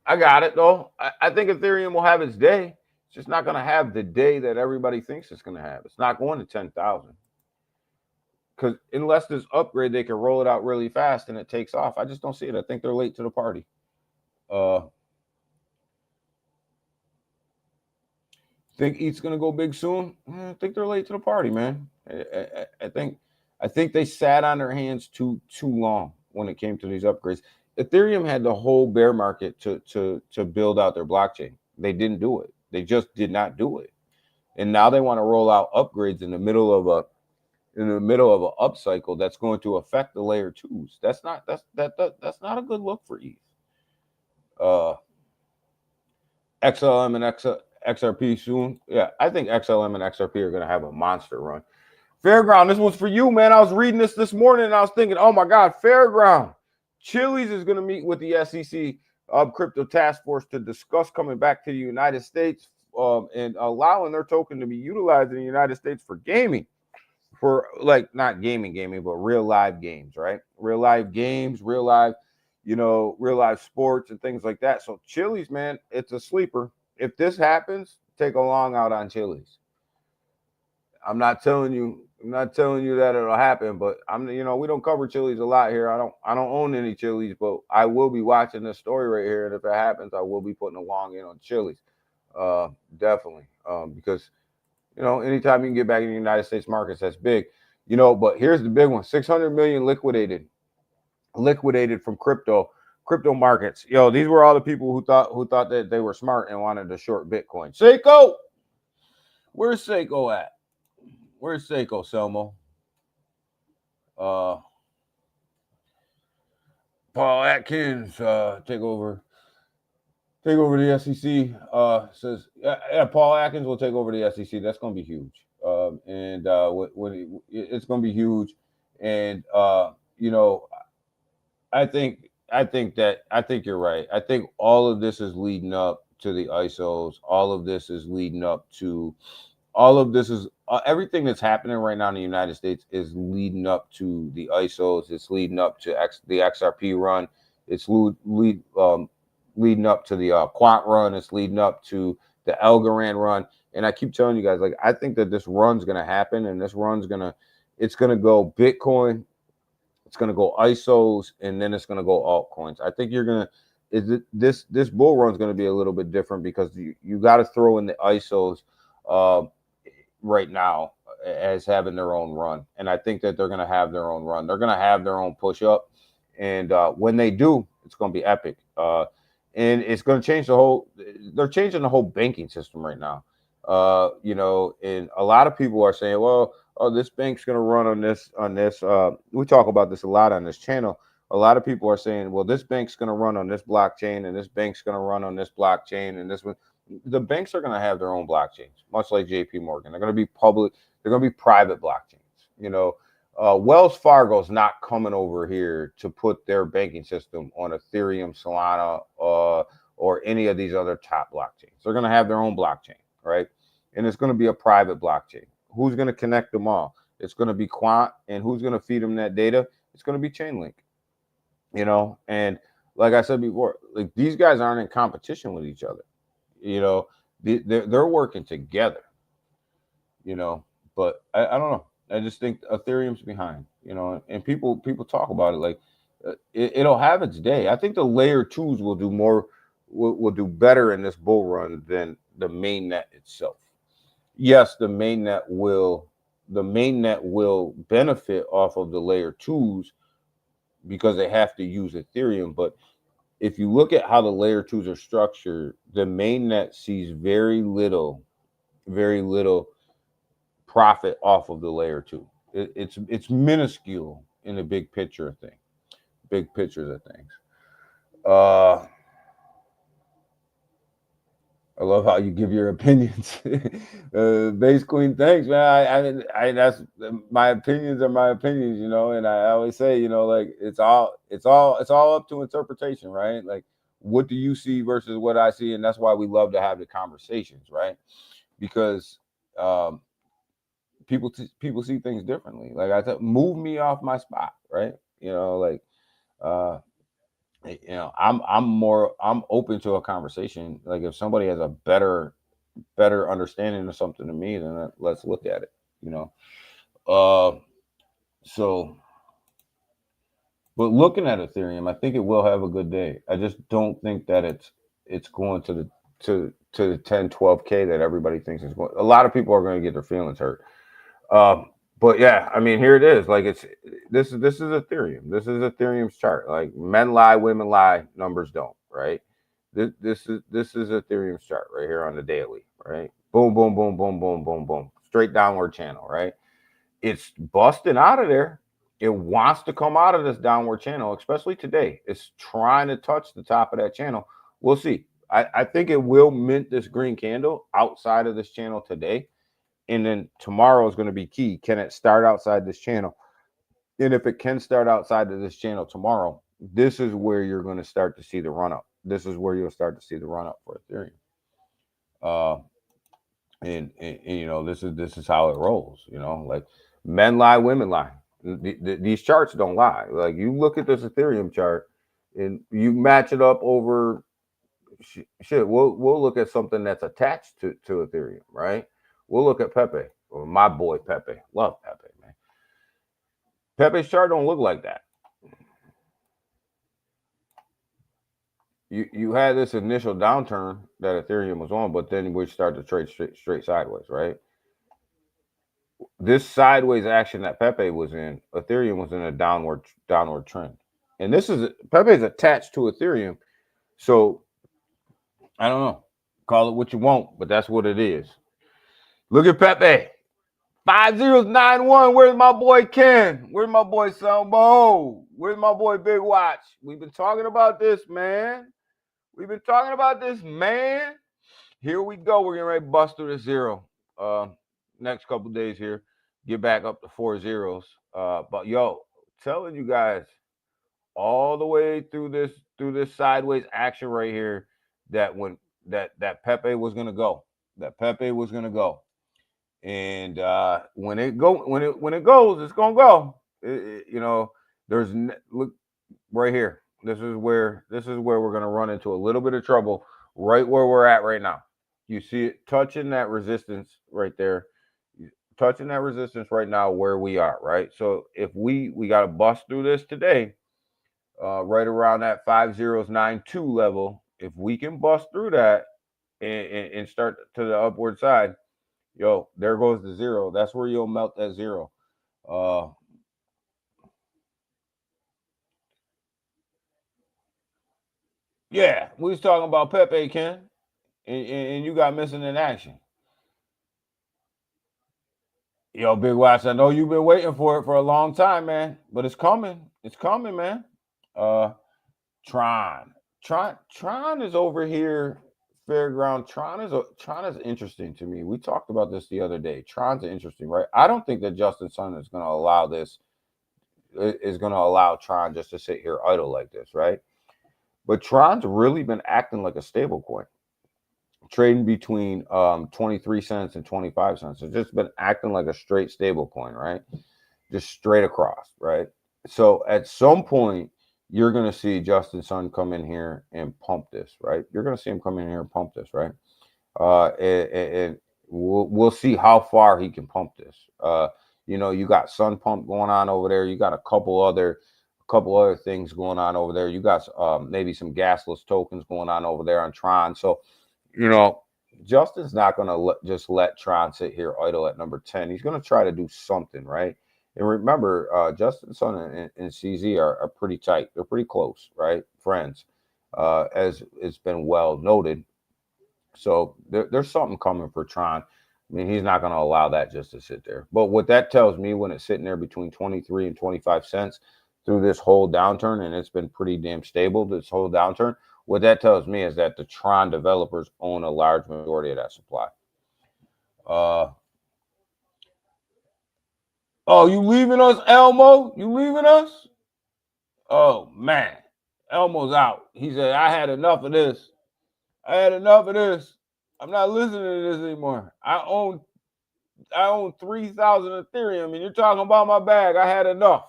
B: I got it though. I think Ethereum will have its day. It's just not going to have the day that everybody thinks it's going to have. It's not going to 10,000. Because unless there's upgrade, they can roll it out really fast and it takes off. I just don't see it. I think they're late to the party. Think ETH's going to go big soon? I think they're late to the party, man. I think they sat on their hands too long when it came to these upgrades. Ethereum had the whole bear market to build out their blockchain. They didn't do it. They just did not do it. And now they want to roll out upgrades in the middle of an upcycle that's going to affect the layer 2s. That's not a good look for ETH. XLM and XRP soon. Yeah, I think XLM and XRP are going to have a monster run. Fairground, this one's for you, man. I was reading this morning and I was thinking, oh my God, Fairground. Chiliz is going to meet with the SEC Crypto Task Force to discuss coming back to the United States and allowing their token to be utilized in the United States for gaming. For not gaming, but real live games, right? Real live games, real live sports and things like that. So Chiliz, man, it's a sleeper. If this happens, take a long out on Chiliz. I'm not telling you that it'll happen, but we don't cover Chiliz a lot here. I don't own any Chiliz, but I will be watching this story right here, and if it happens, I will be putting a long in on Chiliz. Definitely. Because anytime you can get back in the United States markets, that's big. But here's the big one: 600 million liquidated from crypto markets. These were all the people who thought that they were smart and wanted to short Bitcoin. Seiko, where's Seiko at? Where's Seiko, Selmo? Paul Atkins, take over the SEC. Says, yeah, Paul Atkins will take over the SEC. That's going to be huge. It's going to be huge. And, I think you're right. I think all of this is leading up to the ISOs. Everything that's happening right now in the United States is leading up to the ISOs. It's leading up to the XRP run. It's leading up to the Quant run. It's leading up to the Algorand run. And I keep telling you guys, I think that this run's going to happen, and it's going to go Bitcoin, it's going to go ISOs, and then it's going to go altcoins. I think this bull run's going to be a little bit different because you got to throw in the ISOs right now as having their own run. And I think that they're going to have their own run. They're going to have their own push up. And when they do, it's going to be epic. And it's going to change they're changing the whole banking system right now. And a lot of people are saying, well, this bank's going to run on this. We talk about this a lot on this channel. A lot of people are saying, well, this bank's going to run on this blockchain, and this bank's going to run on this blockchain, and this one. the banks are going to have their own blockchains, much like JP Morgan. They're going to be public, they're going to be private blockchains. Wells Fargo is not coming over here to put their banking system on Ethereum, Solana, or any of these other top blockchains. They're going to have their own blockchain, right? And it's going to be a private blockchain. Who's going to connect them all? It's going to be Quant, and who's going to feed them that data? It's going to be Chainlink. And like I said before, like these guys aren't in competition with each other. They're working together. But I don't know. I just think Ethereum's behind. And people talk about it like it'll have its day. I think the layer 2s will do more, will do better in this bull run than the mainnet itself. Yes, the mainnet will benefit off of the layer 2s because they have to use Ethereum. But if you look at how the layer 2s are structured, the mainnet sees very little profit off of the layer 2. It's minuscule in the big picture of things. I love how you give your opinions. Base Queen, thanks, man. I that's my opinions are my opinions, and I always say, like it's all up to interpretation, right? Like, what do you see versus what I see? And that's why we love to have the conversations, right? Because people see things differently. Like I said, move me off my spot, right? I'm open to a conversation. Like if somebody has a better understanding of something to me, then let's look at it. But looking at Ethereum, I think it will have a good day. I just don't think that it's going to the 10, 12K that everybody thinks it's going. A lot of people are going to get their feelings hurt. But yeah, I mean, here it is. Like this is Ethereum. This is Ethereum's chart. Like men lie, women lie, numbers don't, right? This is Ethereum's chart right here on the daily, right? Boom, boom, boom, boom, boom, boom, boom. Straight downward channel, right? It's busting out of there. It wants to come out of this downward channel, especially today. It's trying to touch the top of that channel. We'll see. I think it will mint this green candle outside of this channel today. And then tomorrow is going to be key. Can it start outside this channel? And if it can start outside of this channel tomorrow, this is where you're going to start to see the run up. This is where you'll start to see the run up for Ethereum. And this is how it rolls. Like men lie, women lie. These charts don't lie. Like you look at this Ethereum chart and you match it up over shit. We'll look at something that's attached to Ethereum, right? We'll look at Pepe, or my boy Pepe. Love Pepe, man. Pepe's chart don't look like that. You had this initial downturn that Ethereum was on, but then we started to trade straight sideways, right? This sideways action that Pepe was in, Ethereum was in a downward trend. And Pepe's attached to Ethereum. So I don't know. Call it what you want, but that's what it is. Look at Pepe. 5091. Where's my boy Ken? Where's my boy Selmo? Where's my boy Big Watch? We've been talking about this, man. Here we go. We're getting ready to bust through the zero. Next couple days here. Get back up to 4 zeros. But telling you guys all the way through this sideways action right here that when that Pepe was gonna go. And when it goes, it's gonna go. Look right here. This is where we're gonna run into a little bit of trouble. Right where we're at right now. You see it touching that resistance right there. Touching that resistance right now where we are, right? So if we got to bust through this today, right around that 5092 level. If we can bust through that and start to the upward side, there goes the zero. That's where you'll melt that zero. Yeah, we was talking about Pepe, Ken, and you got missing in action. Big Watch, I know you've been waiting for it for a long time, man, but it's coming. It's coming, man. Tron is over here Fairground. Tron is interesting to me. We talked about this the other day. Tron's interesting, right? I don't think that Justin Sun is going to allow this. Is going to allow Tron just to sit here idle like this, right? But Tron's really been acting like a stable coin, trading between 23 cents and 25 cents. It's just been acting like a straight stable coin, right? Just straight across, right? So at some point, you're going to see Justin Sun come in here and pump this, right? You're going to see him come in here and pump this, right? And we'll see how far he can pump this. You got Sun Pump going on over there. You got a couple other things going on over there. You got maybe some gasless tokens going on over there on Tron. So, Justin's not going to just let Tron sit here idle at number 10. He's going to try to do something, right? And remember, Justin Sun and CZ are pretty tight. They're pretty close, right? Friends, as it's been well noted. So there's something coming for Tron. I mean, he's not going to allow that just to sit there. But what that tells me, when it's sitting there between 23 and 25 cents through this whole downturn, and it's been pretty damn stable this whole downturn, what that tells me is that the Tron developers own a large majority of that supply. Oh, you leaving us, Elmo? You leaving us? Oh, man. Elmo's out. He said, I had enough of this. I'm not listening to this anymore. I own 3,000 Ethereum, and you're talking about my bag. I had enough.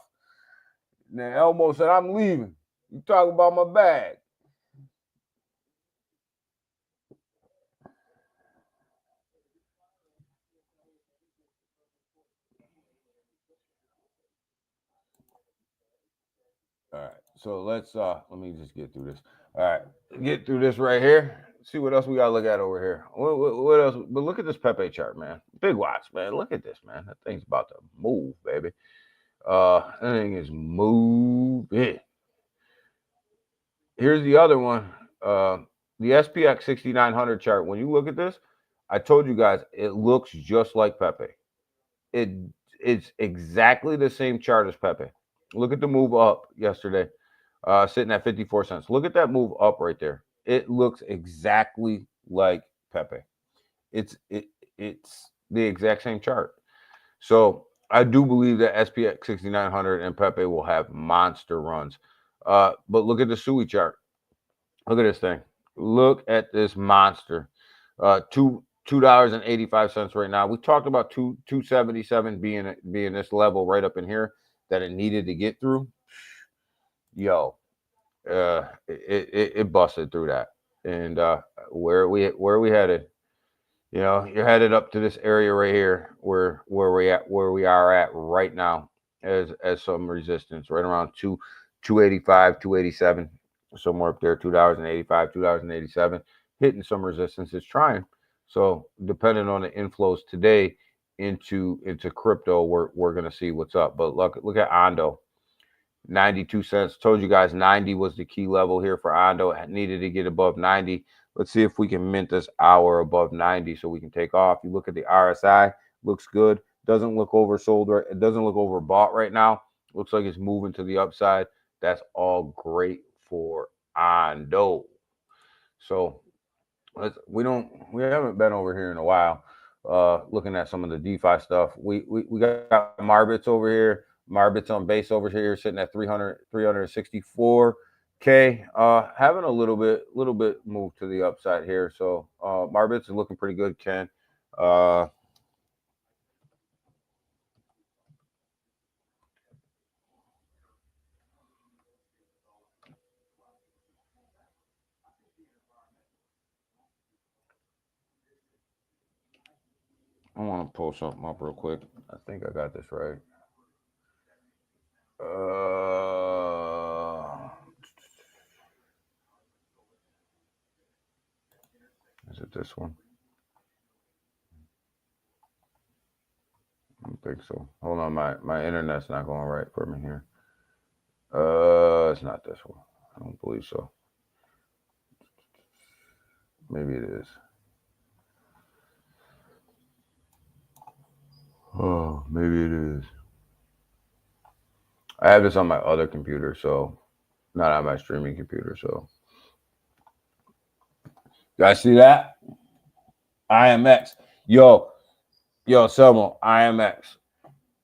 B: Now Elmo said, I'm leaving. You talking about my bag. All right. So let me just get through this. All right. Get through this right here. See what else we got to look at over here. What else? But look at this Pepe chart, man. Big watch, man. Look at this, man. That thing's about to move, baby. That thing is moving. Here's the other one. The SPX 6900 chart. When you look at this, I told you guys it looks just like Pepe. It's exactly the same chart as Pepe. Look at the move up yesterday, sitting at 54 cents. Look at that move up right there. It looks exactly like Pepe. It's the exact same chart. So I do believe that SPX 6900 and Pepe will have monster runs. But look at the Sui chart. Look at this thing. Look at this monster. $2.85 right now. We talked about 277 being this level right up in here that it needed to get through. Yo, it busted through that. And where are we headed? You're headed up to this area right here where we are at right now as some resistance right around 285, 287, somewhere up there, $2.85, $2.87, hitting some resistance. It's trying. So depending on the inflows today into crypto, we're gonna see what's up. But look at Ondo. 92 cents. Told you guys 90 was the key level here for Ondo. It needed to get above 90. Let's see if we can mint this hour above 90 so we can take off. You look at the RSI, looks good. Doesn't look oversold, or it doesn't look overbought right now. Looks like it's moving to the upside. That's all great for Ondo. So we haven't been over here in a while. Looking at some of the DeFi stuff. We got Marbits over here. Marbits on base over here sitting at 364K. Having a little bit move to the upside here. So Marbits is looking pretty good, Ken. I want to pull something up real quick. I think I got this right. Is it this one? I don't think so. Hold on, my internet's not going right for me here. It's not this one. I don't believe so. Maybe it is. Oh, maybe it is. I have this on my other computer, so not on my streaming computer. So You guys see that? IMX. Yo, Selmo, IMX.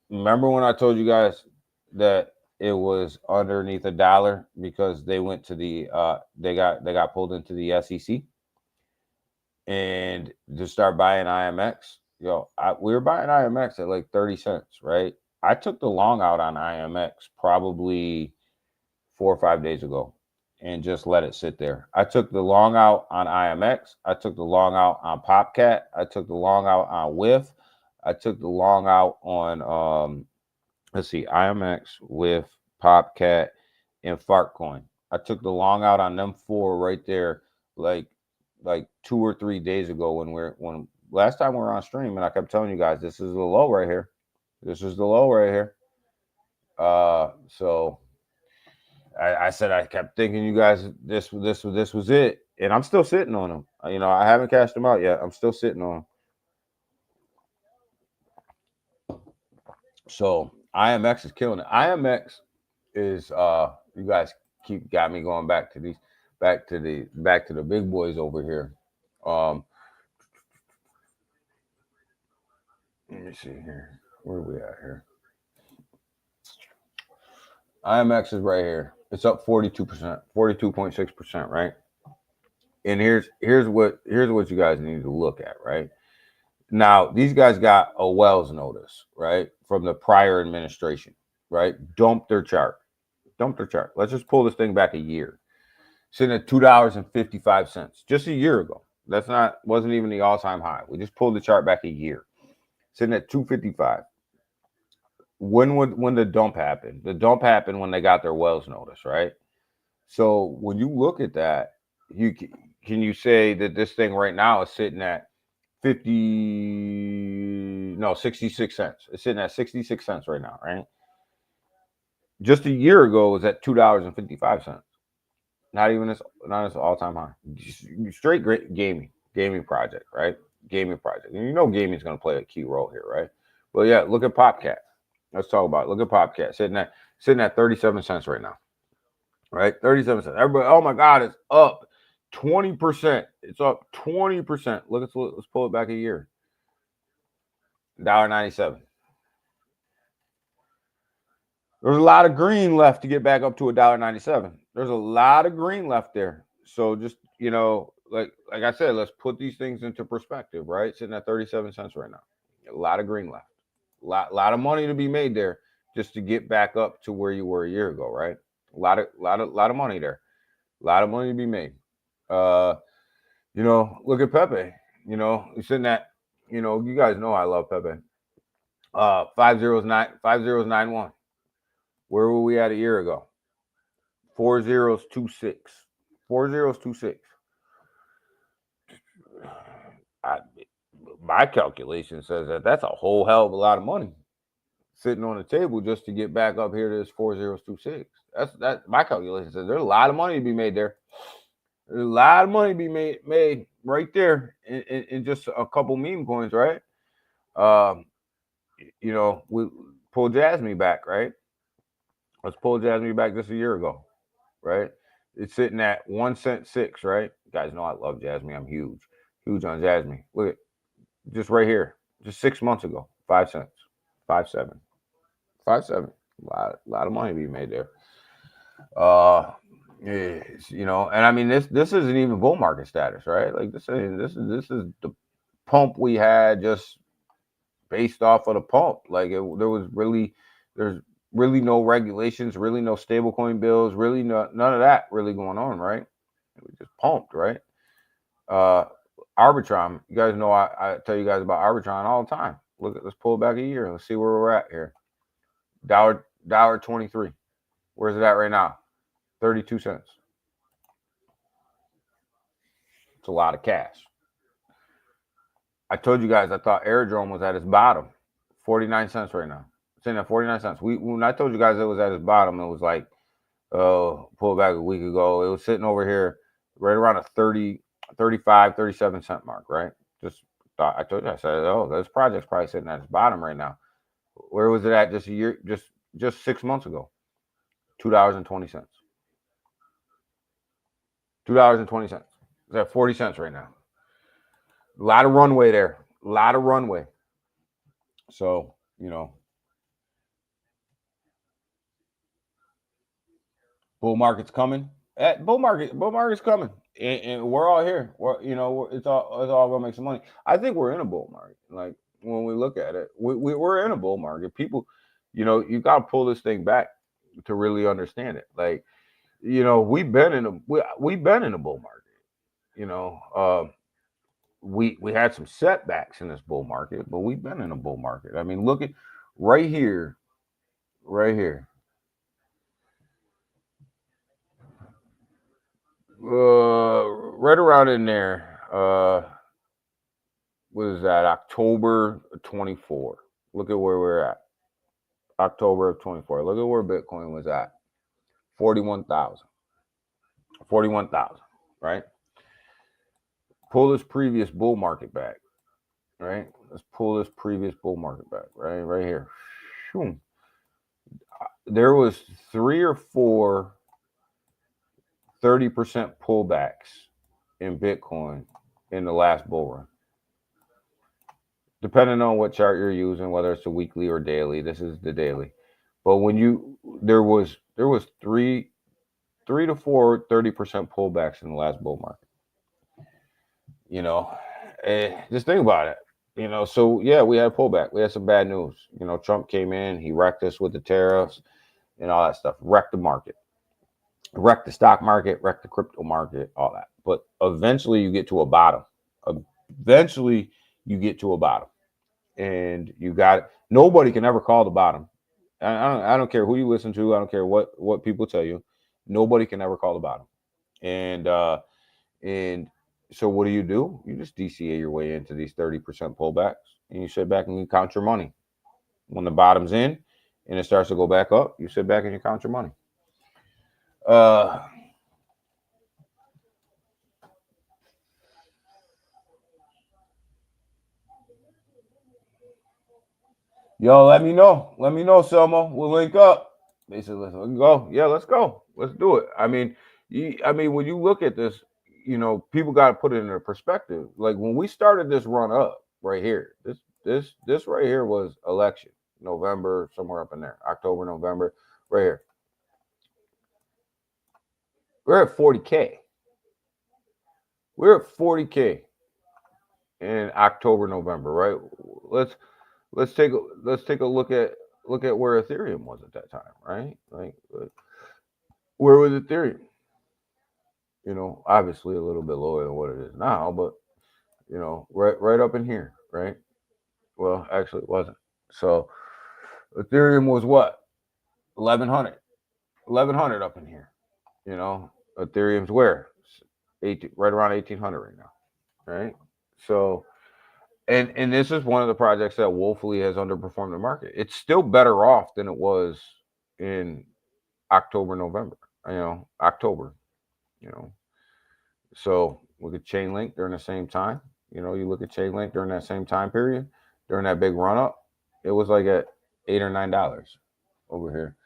B: Remember when I told you guys that it was underneath $1 because they went to the they got pulled into the SEC and to start buying IMX? We were buying IMX at like 30 cents, right? I took the long out on IMX probably 4 or 5 days ago and just let it sit there. I took the long out on IMX. I took the long out on PopCat. I took the long out on WIF. I took the long out on let's see, IMX, WIF, PopCat, and Fartcoin. I took the long out on them four right there, like 2 or 3 days ago when last time we were on stream, and I kept telling you guys this is the low right here. This is the low right here. So I said I kept thinking you guys this was it, and I'm still sitting on them. I haven't cashed them out yet. I'm still sitting on them. So IMX is killing it. IMX is you guys got me going back to the big boys over here. Let me see here. Where are we at here? IMX is right here. It's up 42%, 42.6%, right? And here's what you guys need to look at, right? Now, these guys got a Wells notice, right, from the prior administration, right? Dump their chart. Let's just pull this thing back a year. Sitting at $2.55 just a year ago. Wasn't even the all-time high. We just pulled the chart back a year. Sitting at 255. When the dump happened? The dump happened when they got their Wells notice, right? So when you look at that, can you say that this thing right now is sitting at 66 cents? It's sitting at 66 cents right now, right? Just a year ago it was at $2.55. Not its all-time high. Straight great gaming project, right? Gaming project. And gaming is going to play a key role here, right? Well, yeah, look at PopCat. Let's talk about it. Look at PopCat sitting at 37 cents right now. Right? 37 cents. Everybody, oh my God, it's up 20%. It's up 20%. Let's pull it back a year. $1.97. There's a lot of green left to get back up to $1.97. There's a lot of green left there. So just, like I said, let's put these things into perspective, right? Sitting at 37 cents right now. A lot of green left. Lot of money to be made there just to get back up to where you were a year ago, right? A lot of money there. A lot of money to be made. Look at Pepe. He's sitting at, you guys know I love Pepe. 5091. Where were we at a year ago? 4026. 4026. My calculation says that's a whole hell of a lot of money sitting on the table just to get back up here to this 4026. That's my calculation says there's a lot of money to be made there. There's a lot of money to be made right there in just a couple meme coins, right? We pull Jasmine back, right? Let's pull Jasmine back just a year ago, right? It's sitting at 1 cent 6, right? You guys know I love Jasmine. I'm huge on Jasmine. Look at just right here, just 6 months ago, 5 cents, 5.7, 5.7. A lot of money to be made there. And I mean this isn't even bull market status, right? Like this is the pump we had just based off of the pump. Like there's really no regulations, really no stablecoin bills, really none of that really going on, right? We just pumped, right? Arbitron, you guys know I tell you guys about Arbitron all the time. Let's pull it back a year. Let's see where we're at here. $1.23. Where's it at right now? 32 cents. It's a lot of cash. I told you guys I thought Airdrome was at its bottom. 49 cents right now. It's in at 49 cents. When I told you guys it was at its bottom, it was like pulled back a week ago. It was sitting over here right around a 35, 37 cent mark, right? Just thought I told you, I said, this project's probably sitting at its bottom right now. Where was it at just a year, just 6 months ago? $2.20. $2.20. It's at 40 cents right now. A lot of runway there. A lot of runway. So, bull market's coming. Bull market's coming. And we're all here. It's all gonna make some money. I think we're in a bull market. Like when we look at it, we're in a bull market. People, you got to pull this thing back to really understand it. Like, we've been in a bull market. We had some setbacks in this bull market, but we've been in a bull market. I mean, look at right here. Right around in there. What is that? October 24. Look at where we're at. October of 24. Look at where Bitcoin was at. 41,000. 41,000, right? Pull this previous bull market back, right? Let's pull this previous bull market back, right here. There was 3 or 4 30% pullbacks in Bitcoin in the last bull run. Depending on what chart you're using, whether it's a weekly or daily, this is the daily. But when there was 3 to 4 30% pullbacks in the last bull market. Just think about it. So yeah, we had a pullback. We had some bad news. Trump came in, he wrecked us with the tariffs and all that stuff. Wrecked the market, wrecked the stock market, wrecked the crypto market, all that. But eventually you get to a bottom. And you got it. Nobody can ever call the bottom. I don't care who you listen to. I don't care what people tell you. Nobody can ever call the bottom. And so what do? You just DCA your way into these 30% pullbacks, and you sit back and you count your money. When the bottom's in and it starts to go back up, you sit back and you count your money. Yo, let me know, Selma. We'll link up. They said, "Let's go." Yeah, let's go. Let's do it. I mean, when you look at this, people got to put it in their perspective. Like when we started this run up right here, this right here was election, November, somewhere up in there, October, November, right here. We're at 40K. We're at 40K in October, November, right? Let's take a look at where Ethereum was at that time, right? Like where was Ethereum? Obviously a little bit lower than what it is now, but right up in here, right? Well, actually it wasn't. So Ethereum was what? 1100 up in here. Ethereum's where? Right around 1800 right now, right? So and this is one of the projects that woefully has underperformed the market. It's still better off than it was in October, November. October. So look at Chainlink during the same time. You look at Chainlink during that same time period, during that big run up, it was like at $8 or $9 over here.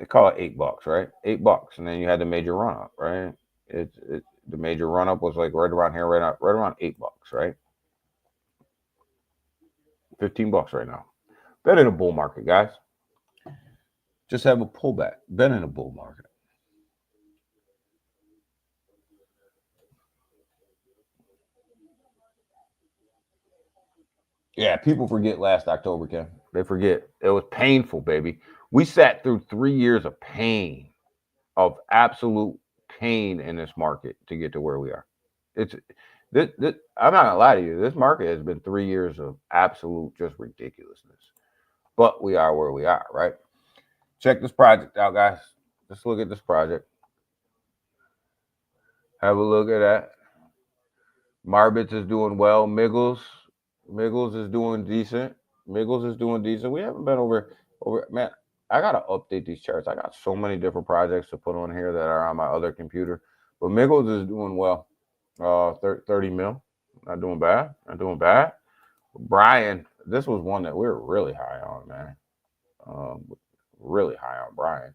B: Call it $8, right? $8, and then you had the major run up, right? The major run up was like right around here, right around $8, right? $15 right now. Been in a bull market, guys. Just have a pullback. Been in a bull market. Yeah, people forget last October, Ken. They forget. It was painful, baby. We sat through 3 years of pain, of absolute pain in this market to get to where we are. I'm not gonna lie to you. This market has been 3 years of absolute just ridiculousness. But we are where we are, right? Check this project out, guys. Let's look at this project. Have a look at that. Marbits is doing well. Miggles is doing decent. We haven't been over. Man, I gotta update these charts. I got so many different projects to put on here that are on my other computer. But Miggles is doing well. 30 mil. Not doing bad. Brian, this was one that we were really high on, man. Really high on Brian.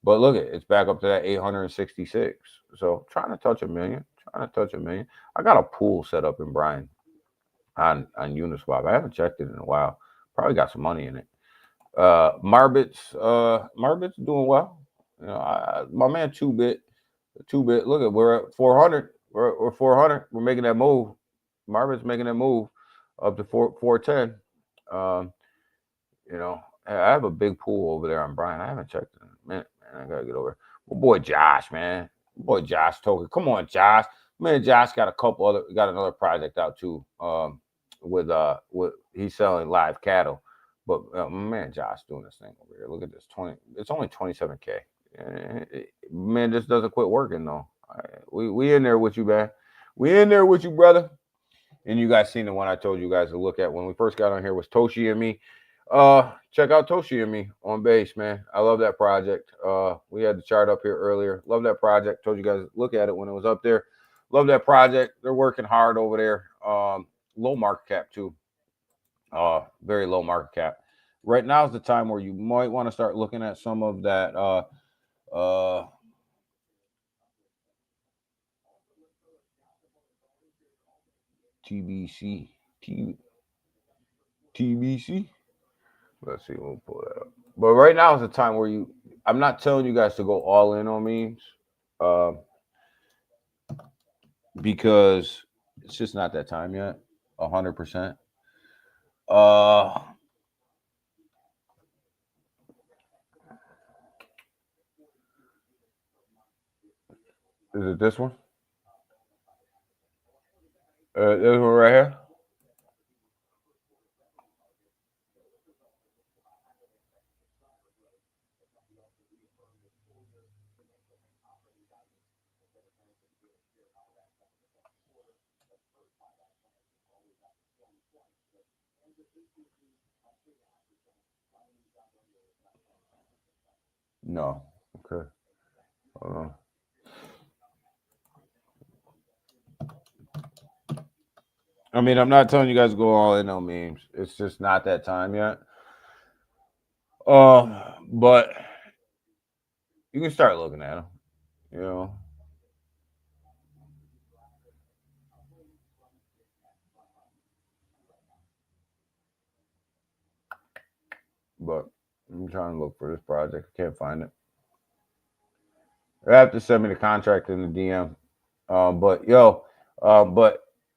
B: But look, it's back up to that 866. So trying to touch a million. Trying to touch a million. I got a pool set up in Brian on Uniswap. I haven't checked it in a while. Probably got some money in it. Marbit's doing well. My man 2Bit. Look at we're at 400. We're 400. We're making that move. Marbit's making that move up to 410. Um, I have a big pool over there on Brian. I haven't checked it. Man, I gotta get over. Well, boy, Josh, man. Boy, Josh Token. Come on, Josh. Man, Josh got another project out too. With he's selling live cattle. But man, Josh doing this thing over here. Look at this 20. It's only 27K. Man, this doesn't quit working though. We in there with you, man. We in there with you, brother. And you guys seen the one I told you guys to look at when we first got on here was Toshi and me. Check out Toshi and me on base, man. I love that project. We had the chart up here earlier. Love that project. Told you guys look at it when it was up there. Love that project. They're working hard over there. Low market cap too. Very low market cap. Right now is the time where you might want to start looking at some of that TBC. Let's see, we'll pull that up. But right now is the time where I'm not telling you guys to go all in on memes, because it's just not that time yet. 100%. Is it this one? This one right here. No. Okay. Hold on. I mean, I'm not telling you guys to go all in on memes. It's just not that time yet. But you can start looking at them. You know. But I'm trying to look for this project. I can't find it. They have to send me the contract in the DM. But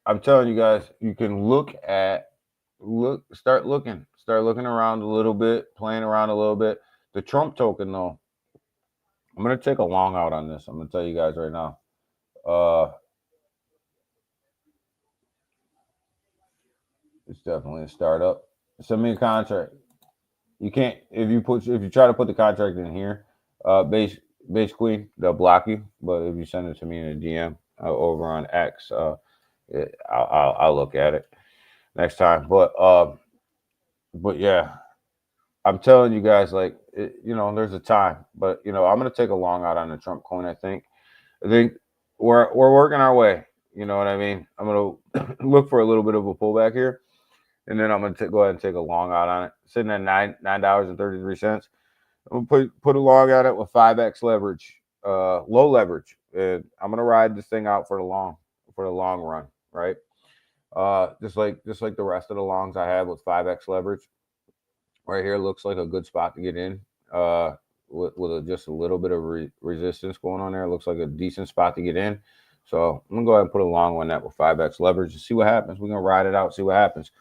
B: I'm telling you guys, you can start looking around a little bit, playing around a little bit. The Trump token, though, I'm gonna take a long out on this. I'm gonna tell you guys right now. It's definitely a startup. Send me a contract. You can't if you try to put the contract in here, base queen, they'll block you. But if you send it to me in a DM over on X, I'll look at it next time. But yeah, I'm telling you guys, like there's a time. But I'm gonna take a long out on the Trump coin. I think we're working our way. You know what I mean? I'm gonna look for a little bit of a pullback here. And then I'm gonna go ahead and take a long out on it, sitting at $9.33. I'm gonna put a long out it with 5x leverage, low leverage, and I'm gonna ride this thing out for the long run, right? Just like the rest of the longs I have with 5x leverage. Right here looks like a good spot to get in, with just a little bit of resistance going on there. It looks like a decent spot to get in. So I'm gonna go ahead and put a long on that with 5x leverage and see what happens. We're gonna ride it out, see what happens.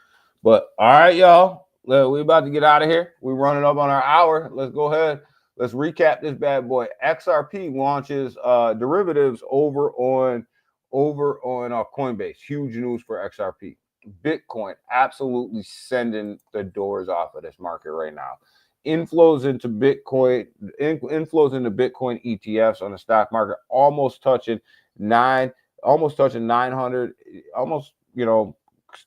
B: But all right, y'all, we about to get out of here. We're running up on our hour. Let's go ahead. Let's recap this bad boy. XRP launches derivatives over on Coinbase. Huge news for XRP. Bitcoin absolutely sending the doors off of this market right now. Inflows into Bitcoin ETFs on the stock market almost touching 900, almost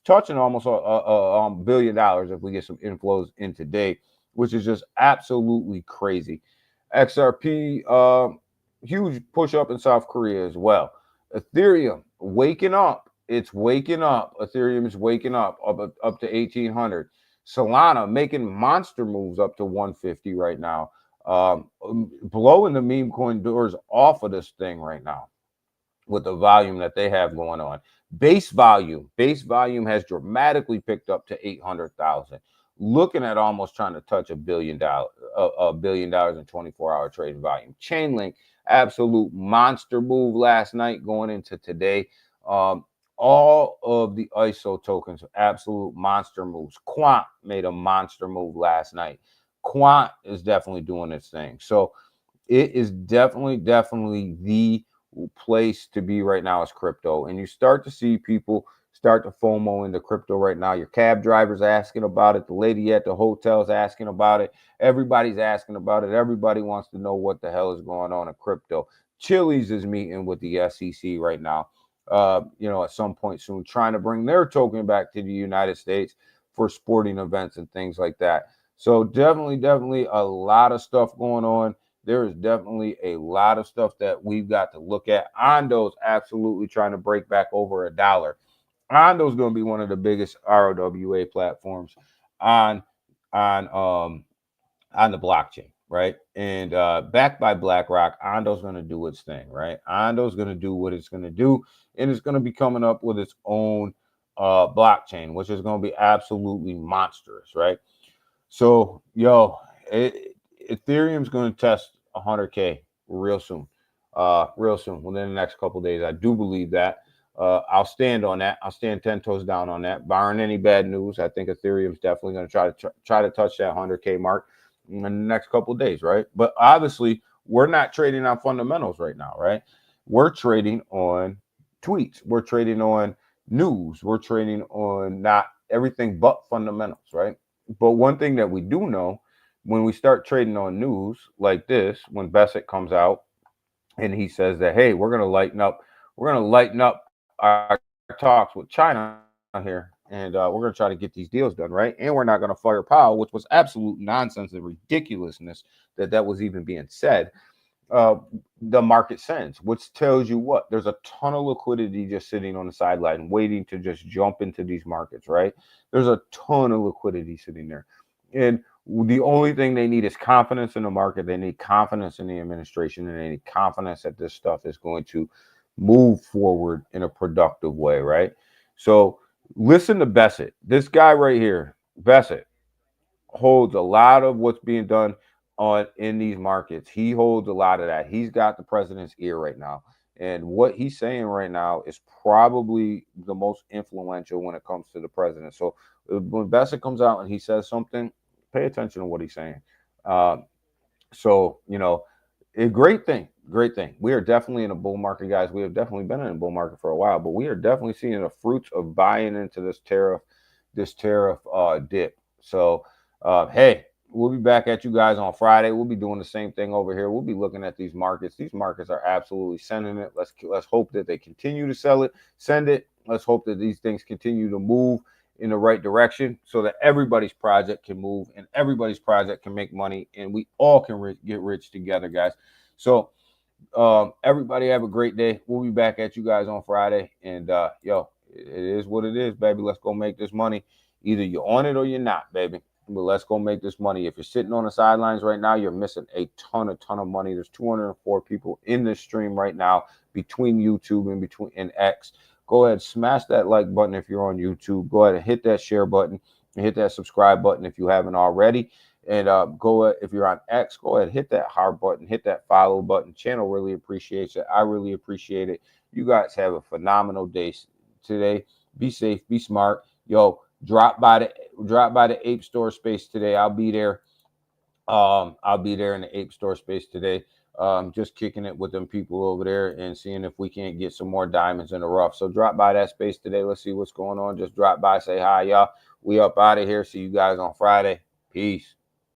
B: touching almost $1 billion if we get some inflows in today, which is just absolutely crazy. XRP, huge push up in South Korea as well. Ethereum waking up. It's waking up. Ethereum is waking up to 1,800. Solana making monster moves up to 150 right now. Blowing the meme coin doors off of this thing right now with the volume that they have going on. Base volume has dramatically picked up to 800,000. Looking at almost trying to touch $1 billion, $1 billion in 24-hour trading volume. Chainlink, absolute monster move last night going into today. All of the ISO tokens, absolute monster moves. Quant made a monster move last night. Quant is definitely doing its thing. So it is definitely the place to be right now is crypto. And you start to see people start to FOMO into crypto right now. Your cab drivers asking about it. The lady at the hotel's asking about it. Everybody's asking about it. Everybody wants to know what the hell is going on in crypto. Chili's is meeting with the SEC right now, at some point soon, trying to bring their token back to the United States for sporting events and things like that. So definitely a lot of stuff going on. There is definitely a lot of stuff that we've got to look at. Ondo's absolutely trying to break back over $1. Ondo's going to be one of the biggest ROWA platforms on the blockchain, right? And backed by BlackRock, Ondo's going to do its thing, right? Ondo's going to do what it's going to do, and it's going to be coming up with its own blockchain, which is going to be absolutely monstrous, right? So, Ethereum's going to test 100K real soon, within the next couple of days. I do believe that. I'll stand on that. I'll stand 10 toes down on that. Barring any bad news, I think Ethereum's definitely going to try to touch that 100K mark in the next couple of days, right? But obviously, we're not trading on fundamentals right now, right? We're trading on tweets. We're trading on news. We're trading on not everything but fundamentals, right? But one thing that we do know, when we start trading on news like this, when Beckett comes out and he says that, hey, we're going to lighten up our talks with China here, and we're going to try to get these deals done, right? And we're not going to fire Powell, which was absolute nonsense and ridiculousness that was even being said. The market sends, which tells you what? There's a ton of liquidity just sitting on the sideline waiting to just jump into these markets, right? There's a ton of liquidity sitting there. And the only thing they need is confidence in the market. They need confidence in the administration, and they need confidence that this stuff is going to move forward in a productive way, right? So listen to Beckett. This guy right here, Beckett, holds a lot of what's being done in these markets. He holds a lot of that. He's got the president's ear right now. And what he's saying right now is probably the most influential when it comes to the president. So when Beckett comes out and he says something, pay attention to what he's saying. A great thing. We are definitely in a bull market, guys. We have definitely been in a bull market for a while, but we are definitely seeing the fruits of buying into this tariff dip. So, hey, we'll be back at you guys on Friday. We'll be doing the same thing over here. We'll be looking at these markets. These markets are absolutely sending it. Let's hope that they continue to send it. Let's hope that these things continue to move in the right direction so that everybody's project can move and everybody's project can make money and we all can get rich together, guys. So everybody have a great day. We'll be back at you guys on Friday. And it is what it is, baby. Let's go make this money. Either you're on it or you're not, baby. But let's go make this money. If you're sitting on the sidelines right now, you're missing a ton of money. There's 204 people in this stream right now between YouTube and X. Go ahead, smash that like button if you're on YouTube. Go ahead and hit that share button and hit that subscribe button if you haven't already. And if you're on X, go ahead, hit that heart button, hit that follow button. Channel really appreciates it. I really appreciate it. You guys have a phenomenal day today. Be safe, be smart. Drop by the Ape Store space today. I'll be there. I'll be there in the Ape Store space today. Just kicking it with them people over there and seeing if we can't get some more diamonds in the rough. So drop by that space today. Let's see what's going on. Just drop by, say hi, y'all. We up out of here. See you guys on Friday. Peace.